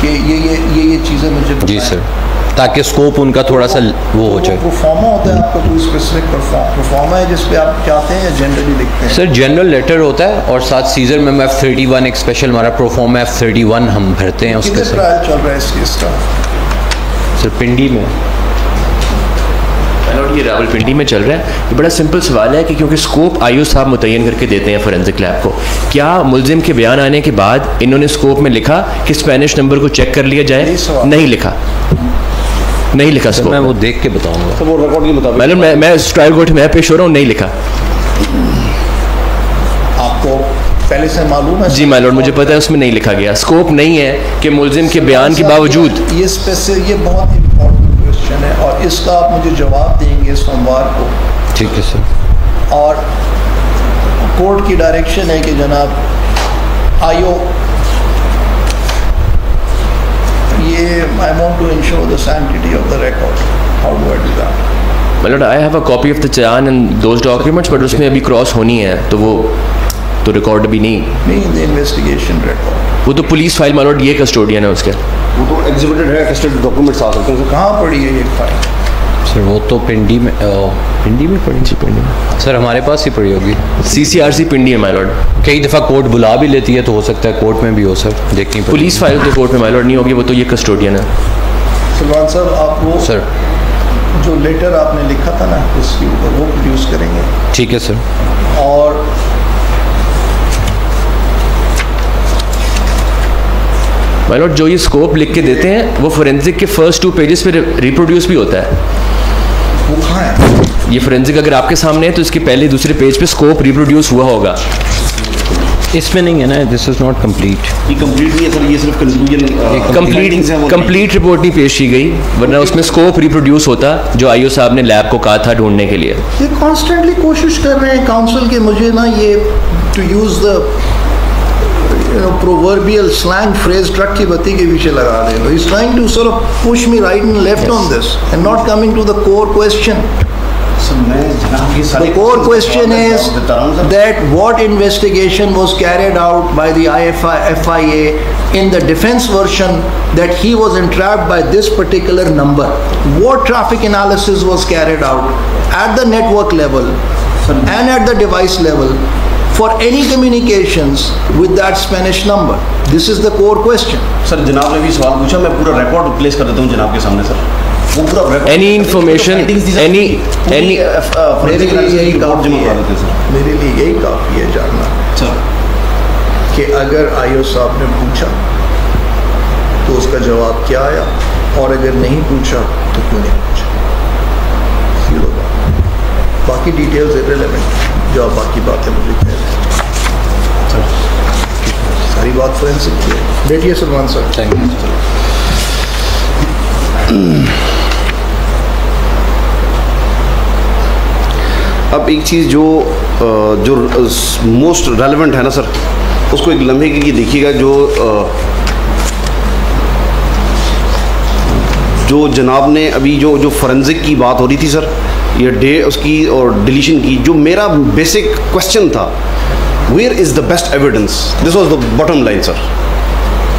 कि ये चीज़ें मुझे जी सर, ताकि स्कोप उनका थोड़ा सा वो हो जाए। प्रोफार्मा होता है आपका कोई स्पेसिफिक प्रोफार्मा है जिस पे आप चाहते हैं या जनरली लिखते हैं? सर जनरल लेटर होता है और साथ सीजर में F31 एक स्पेशल हमारा प्रोफार्मा F31 हम भरते हैं उसके साथ। ट्रायल चल रहा है इस केस का? सर पिंडी में, ये रावलपिंडी में चल रहा है। ये बड़ा सिंपल सवाल है कि क्योंकि स्कोप आईओ साहब मुतय्यन करके देते हैं फोरेंसिक लैब को, क्या मुलजिम के बयान आने के बाद इन्होंने स्कोप में लिखा कि स्पेनिश नंबर को चेक कर लिया जाए? नहीं लिखा, नहीं लिखा स्कोप। मैं वो देख के बताऊंगा सब वो रिकॉर्ड के मुताबिक। मैडम मैं ट्रायल कोर्ट में पेश हो रहा हूँ, नहीं लिखा। आपको पहले से मालूम है? जी माय लॉर्ड, मुझे पता है उसमें नहीं लिखा गया। स्कोप नहीं है कि मुलजिम के बयान के बावजूद। ये बहुत इंपॉर्टेंट क्वेश्चन है और इसका आप मुझे जवाब देंगे सोमवार को। ठीक है सर। और कोर्ट की डायरेक्शन है कि जनाब आईओ ये I want to ensure the sanctity of the record. How do I do that? My lord, I have a copy of the challan and those documents, but उसमें अभी क्रॉस होनी है, तो वो तो रिकॉर्ड भी नहीं द इन्वेस्टिगेशन रिकॉर्ड। वो तो पुलिस फाइल माय लॉर्ड, ये कस्टोडियन है उसके, वो तो एग्जीक्यूटेड है, कस्टडी डॉक्यूमेंट्स आ सकते हैं। कहाँ पड़ी है ये फाइल? सर वो तो पिंडी में पड़ी। जी पिंडी में सर, हमारे पास ही पड़ी होगी। CCRC पिंडी है माय लॉर्ड। कई दफ़ा कोर्ट बुला भी लेती है, तो हो सकता है कोर्ट में भी हो सर, देखनी पड़ेगी। पुलिस फाइल तो कोर्ट में माय लॉर्ड नहीं होगी, वो तो ये कस्टोडियन है। सलमान साहब, आप वो सर जो लेटर आपने लिखा था ना उसके ऊपर वो प्रोड्यूस करेंगे? ठीक है सर। और माय लॉर्ड, जो ये स्कोप लिख के देते हैं वो फोरेंसिक के फर्स्ट 2 पेजेस पे रिप्रोड्यूस भी होता है। वो कहाँ है? ये फोरेंसिक अगर आपके सामने है तो इसके पहले दूसरे पेज पे स्कोप रिप्रोड्यूस हुआ होगा। इसमें नहीं है ना, दिस इज नॉट कंप्लीट। ये कंप्लीट नहीं है सर, ये सिर्फ कंक्लूजन कंप्लीट रिपोर्ट नहीं पेश की गई, वरना उसमें स्कोप रिप्रोड्यूस होता जो आईओ साहब ने लैब को कहा था ढूंढने के लिए। ये कॉन्स्टेंटली कोशिश कर रहे हैं काउंसिल के मुझे ना ये to use the proverbial slang phrase truck की बत्ती के पीछे लगा दें। He's trying to sort of push me right and left on this and not coming to the core question. The core question is that what investigation was carried out by the FIA in the defense version that he was entrapped by this particular number. What traffic analysis was carried out at the network level and at the device level for any communications with that Spanish number? This is the core question. Sir जनाब ने भी सवाल पूछा, मैं पूरा record place कर देता हूँ जनाब के सामने सर. वो पूरा रिकॉर्ड any information any मेरे लिए यही काफ़ी है जानना कि अगर आईओ साहब ने पूछा तो उसका जवाब क्या आया, और अगर नहीं पूछा तो क्यों नहीं पूछा. बाकी डिटेल्स इररिलेवेंट, जो आप बाकी बातें मुझे कह रहे हैं. सारी बात फोरेंसिक की है. बैठिए सलमान सर. Thank you. अब एक चीज़ जो मोस्ट रेलेवेंट है ना सर, उसको एक लम्हे के लिए देखिएगा. जो जनाब ने अभी जो फोरेंसिक की बात हो रही थी सर, ये डे उसकी और डिलीशन की, जो मेरा बेसिक क्वेश्चन था, where is the best evidence, this was the bottom line sir.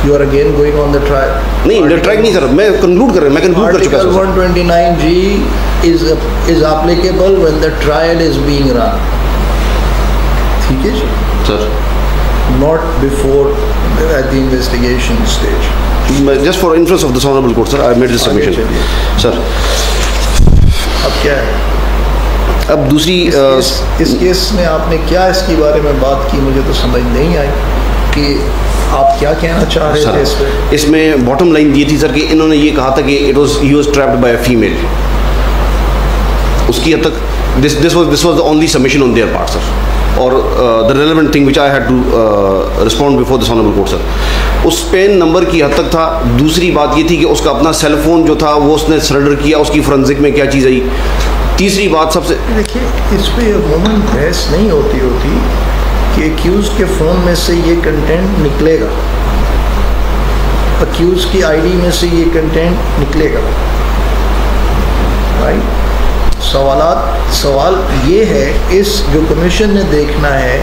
You are again going on the trial. नहीं ट्राई नहीं सर, मैं कंक्लूड कर चुका हूं. 129G is applicable when the trial is being run. ठीक है जी sir. Not before at the investigation stage. Just for interest of this honorable court sir, I made this submission. Sir अब क्या है? अब दूसरी इस केस में आपने क्या इसके बारे में बात की, मुझे तो समझ नहीं आई कि आप क्या कहना चाह रहे थे इस पर. इसमें बॉटम लाइन ये थी सर कि इन्होंने ये कहा था कि he was trapped by a female. उसकी हद तक this was the only submission on their part sir. और the relevant thing which I had to respond before this honourable court sir, उस पेन नंबर की हद तक था. दूसरी बात ये थी कि उसका अपना सेल फोन जो था वो उसने सरेंडर किया, उसकी फोरेंसिक में क्या चीज़ आई. तीसरी बात सबसे देखिए, इस पर अमूमन बहस नहीं होती कि एक्यूज़ के फ़ोन में से ये कंटेंट निकलेगा, एक्यूज़ की आईडी में से ये कंटेंट निकलेगा. राइट. सवाल ये है, इस जो कमीशन ने देखना है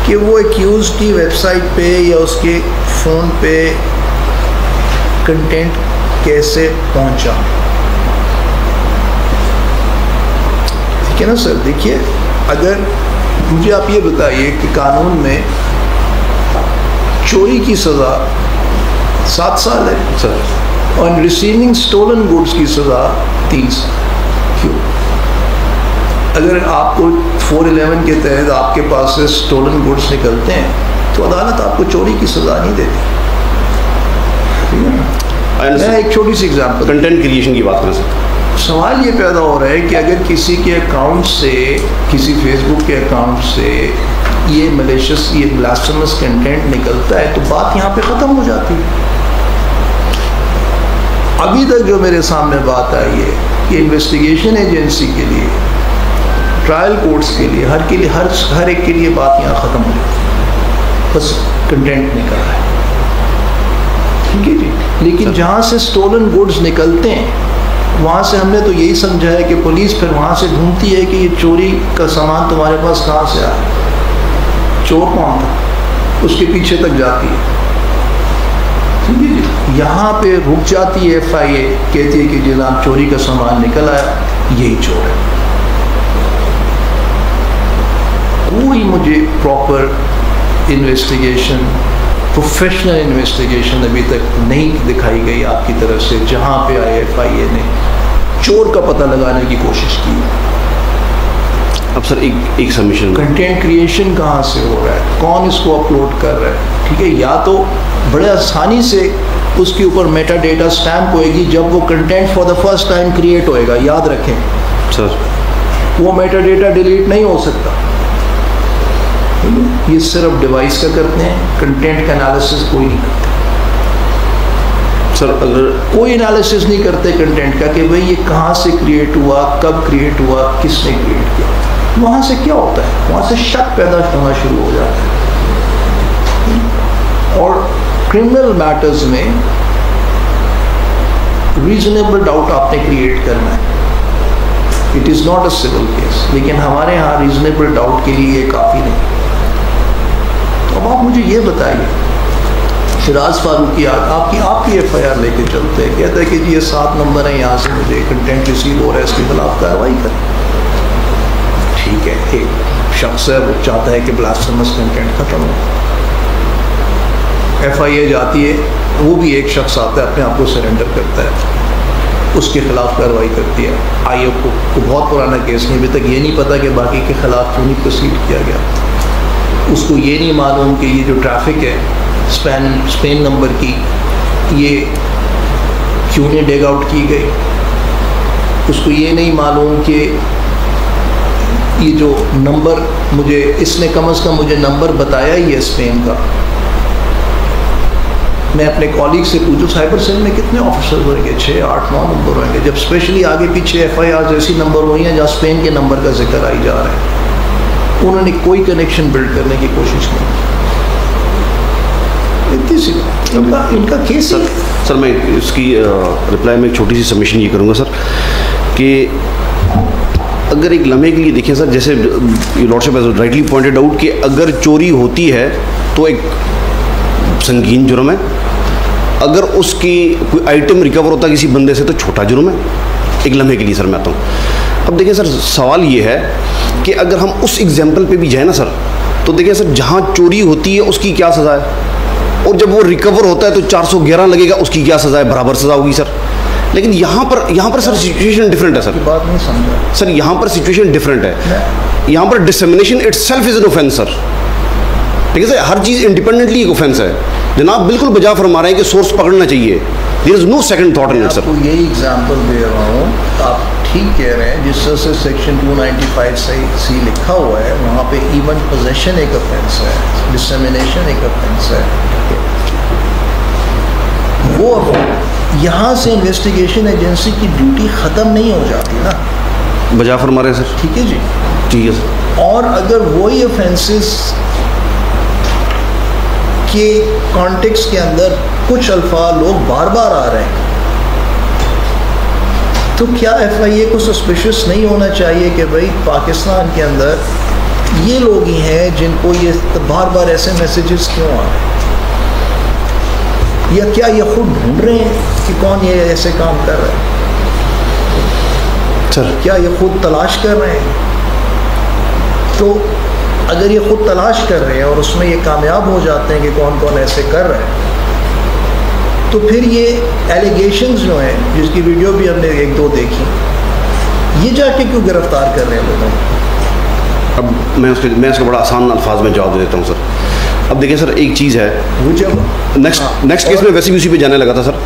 कि वो एक्यूज़ की वेबसाइट पे या उसके फ़ोन पे कंटेंट कैसे पहुंचा. ठीक है ना सर. देखिए, अगर मुझे आप ये बताइए कि कानून में चोरी की सज़ा 7 साल है सर, और रिसीविंग स्टोलन गुड्स की सज़ा 3 साल. क्यों? अगर आपको 411 के तहत आपके पास से स्टोलन गुड्स निकलते हैं तो अदालत आपको चोरी की सज़ा नहीं देती. ठीक है ना. मैं एक छोटी सी एग्जाम्पल, कंटेंट क्रिएशन की बात करें सर. सवाल ये पैदा हो रहा है कि अगर किसी के अकाउंट से, किसी फेसबुक के अकाउंट से ये मलेशियस, ये ब्लास्फेमस कंटेंट निकलता है तो बात यहाँ पे ख़त्म हो जाती है. अभी तक जो मेरे सामने बात आई है कि इन्वेस्टिगेशन एजेंसी के लिए, ट्रायल कोर्ट्स के लिए, हर एक के लिए बात यहाँ ख़त्म हो जाती है. बस कंटेंट निकल रहा है. ठीक है जी. लेकिन जहाँ से स्टोलन गुड्स निकलते हैं वहाँ से हमने तो यही समझा है कि पुलिस फिर वहाँ से ढूंढती है कि ये चोरी का सामान तुम्हारे पास कहाँ से आया, चोर कौन था, उसके पीछे तक जाती है. ठीक है जी. यहाँ पे रुक जाती है FIA, कहती है कि जनाब चोरी का सामान निकल आया, यही चोर है. कोई मुझे प्रॉपर इन्वेस्टिगेशन, प्रोफेशनल इन्वेस्टिगेशन अभी तक नहीं दिखाई गई आपकी तरफ से जहाँ पे FIA ने चोर का पता लगाने की कोशिश की. अब सर एक सबमिशन, कंटेंट क्रिएशन कहाँ से हो रहा है, कौन इसको अपलोड कर रहा है. ठीक है. या तो बड़े आसानी से उसके ऊपर मेटा डेटा स्टैम्प होएगी जब वो content for the first time create होएगा. याद रखें सर, वो मेटा डेटा डिलीट नहीं हो सकता. ये सिर्फ डिवाइस का करते हैं, कंटेंट का एनालिसिस कोई नहीं करते. सर अगर कोई एनालिसिस नहीं करते कंटेंट का कि भाई ये कहाँ से क्रिएट हुआ, कब क्रिएट हुआ, किसने क्रिएट किया. वहाँ से क्या होता है, वहाँ से शक पैदा होना शुरू हो जाता है. और क्रिमिनल मैटर्स में रीजनेबल डाउट आपने क्रिएट करना है. It is not a civil case, लेकिन हमारे यहाँ रीजनेबल डाउट के लिए ये काफ़ी नहीं। तो अब आप मुझे ये बताइए, शिराज फारूकी आपकी FIR लेके चलते हैं, कहते हैं कि जी ये 7 नंबर है, यहाँ से मुझे कंटेंट रिसीव हो रहा है, इसके खिलाफ कार्रवाई करें। ठीक है, एक शख्स है, वो चाहता है कि ब्लास्फेमस कंटेंट खत्म हो, FIA जाती है, वो भी एक शख्स आता है, अपने आप को सरेंडर करता है, उसके खिलाफ कार्रवाई करती है। IO को बहुत पुराना केस नहीं, अभी तक ये नहीं पता कि बाकी के खिलाफ क्यों नहीं प्रोसीड किया गया। उसको ये नहीं मालूम कि ये जो ट्रैफिक है स्पेन नंबर की, ये क्यों नहीं डेग आउट की गई। उसको ये नहीं मालूम कि ये जो नंबर मुझे, इसने कम से कम मुझे नंबर बताया ही है स्पेन का। मैं अपने कॉलीग से पूछूं साइबर सेल में कितने ऑफिसर्स होंगे, 6, 8, 9 नंबर होंगे, जब स्पेशली आगे पीछे FIR ऐसी नंबर हुई हैं जहाँ स्पेन के नंबर का जिक्र आई जा रहा है। उन्होंने कोई कनेक्शन बिल्ड करने की कोशिश नहीं की। इतनी सी इनका केस सर मैं इसकी रिप्लाई में एक छोटी सी सबमिशन ये करूँगा सर, कि अगर एक लम्हे के लिए देखें सर, जैसे lordship has rightly pointed out कि अगर चोरी होती है तो एक संगीन जुर्म है, अगर उसकी कोई आइटम रिकवर होता है किसी बंदे से तो छोटा जुर्म है, एक लम्हे के लिए सर मैं आता हूँ। अब देखिए सर, सवाल ये है कि अगर हम उस एग्जाम्पल पे भी जाए ना सर, तो देखिए सर, जहाँ चोरी होती है उसकी क्या सज़ा है, और जब वो रिकवर होता है तो 411 लगेगा, उसकी क्या सज़ा है, बराबर सज़ा होगी सर। लेकिन यहाँ पर सर सिचुएशन डिफरेंट है सर। बात नहीं समझा सर, यहाँ पर सिचुएशन डिफरेंट है। यहाँ पर dissemination itself is an offence sir, ठीक है सर, हर चीज़ इंडिपेंडेंटली एक ऑफेंस है। जनाब बिल्कुल बजा फरमा रहे हैं कि सोर्स पकड़ना चाहिए, there is no second thought in it sir. आपको यही एग्जांपल दे रहा हूँ, आप ठीक कह रहे हैं, जिस तरह से सेक्शन 295C लिखा हुआ है, वहाँ पे इवन पोजेशन एक ऑफेंस है, डिसेमिनेशन एक ऑफेंस है। वो यहाँ से इन्वेस्टिगेशन एजेंसी की ड्यूटी ख़त्म नहीं हो जाती ना, बजा फरमा रहे हैं सर। ठीक है जी, ठीक है सर। और अगर वही ऑफेंसेस के कॉन्टेक्स्ट के अंदर कुछ अल्फाज लोग बार बार आ रहे हैं, तो क्या FIA को सस्पिशियस नहीं होना चाहिए कि भाई पाकिस्तान के अंदर ये लोग ही हैं जिनको ये बार बार ऐसे मैसेजेस क्यों आ रहे हैं, या क्या ये खुद ढूंढ रहे हैं कि कौन ये ऐसे काम कर रहा है सर? क्या ये खुद तलाश कर रहे हैं? तो अगर ये खुद तलाश कर रहे हैं और उसमें ये कामयाब हो जाते हैं कि कौन कौन ऐसे कर रहे हैं, तो फिर ये एलिगेशंस जो हैं, जिसकी वीडियो भी हमने 1-2 देखी, ये जाके क्यों गिरफ्तार कर रहे हैं लोगों को? अब मैं उसको बड़ा आसान अल्फाज में जवाब दे देता हूँ सर। अब देखिए सर, एक चीज़ है, वो जब नेक्स्ट केस में वैसे भी उसी पे जाने लगा था सर,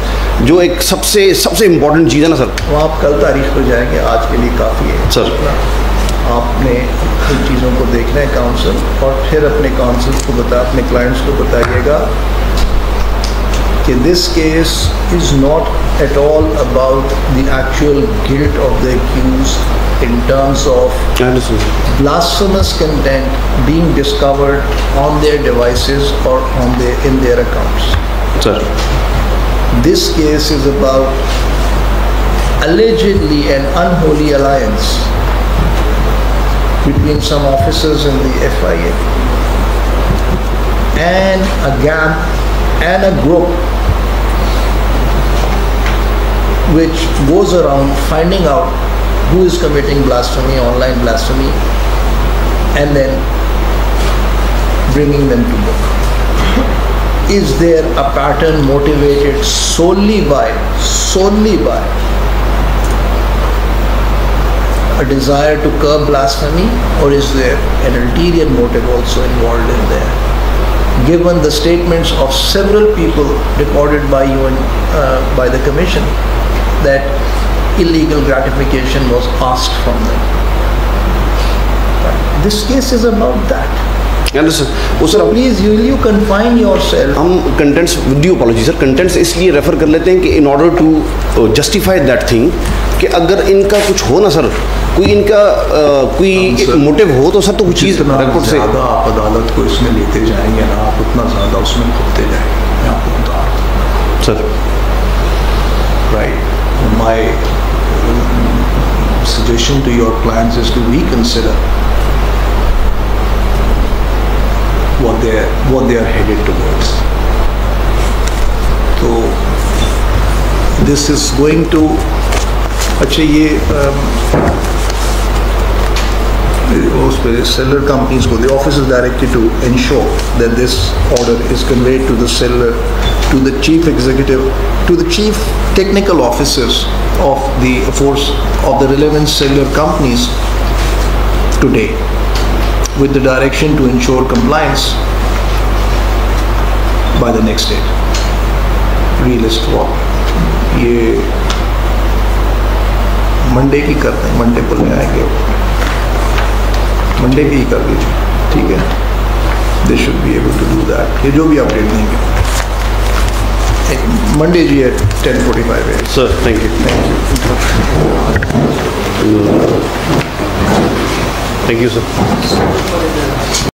जो एक सबसे इम्पोर्टेंट चीज़ है ना सर, वो आप कल तारीख पर जाएंगे, आज के लिए काफ़ी है सर। आपने इन चीज़ों को देखना है काउंसिल, और फिर अपने काउंसिल को अपने क्लाइंट्स को बताइएगा कि this case is not at all about the actual guilt of the accused in terms of blasphemous content being discovered on their devices or in their accounts. Sir, this case is about allegedly an unholy alliance between some officers in the FIA and a gang and a group which goes around finding out who is committing blasphemy, online blasphemy, and then bringing them to book. Is there a pattern motivated solely by a desire to curb blasphemy, or is there an ulterior motive also involved in there? Given the statements of several people recorded by you and by the Commission that illegal gratification was asked from them. This case is about that. So please, will you confine yourself? हम contents, with due apology sir, contents इसलिए refer कर लेते हैं कि in order to justify that thing, कि अगर इनका कुछ हो ना सर, कोई इनका कोई मोटिव हो तो सर, तो कुछ चीज़ रिकॉर्ड से ज़्यादा आप अदालत को इसमें लेते जाएंगे ना, आप उतना ज़्यादा उसमें खुदते जाएंगे। मैं आपको बता रहा हूँ sir, right, my suggestion to your clients is to reconsider what they are headed towards. So this is going to, अच्छा ये उस पर seller companies को, the office is directed to ensure that this order is conveyed to the seller, to the chief executive, to the chief technical officers of the relevant seller companies today, with the direction to ensure compliance by the next date. Realist walk. ये Monday की करते हैं, Monday को ले आएंगे, Monday की ही कर लीजिए, ठीक है? They should be able to do that. ये जो भी अपडेट देंगे, मंडे जी है 10:45 है. Sir thank you. Thank you sir.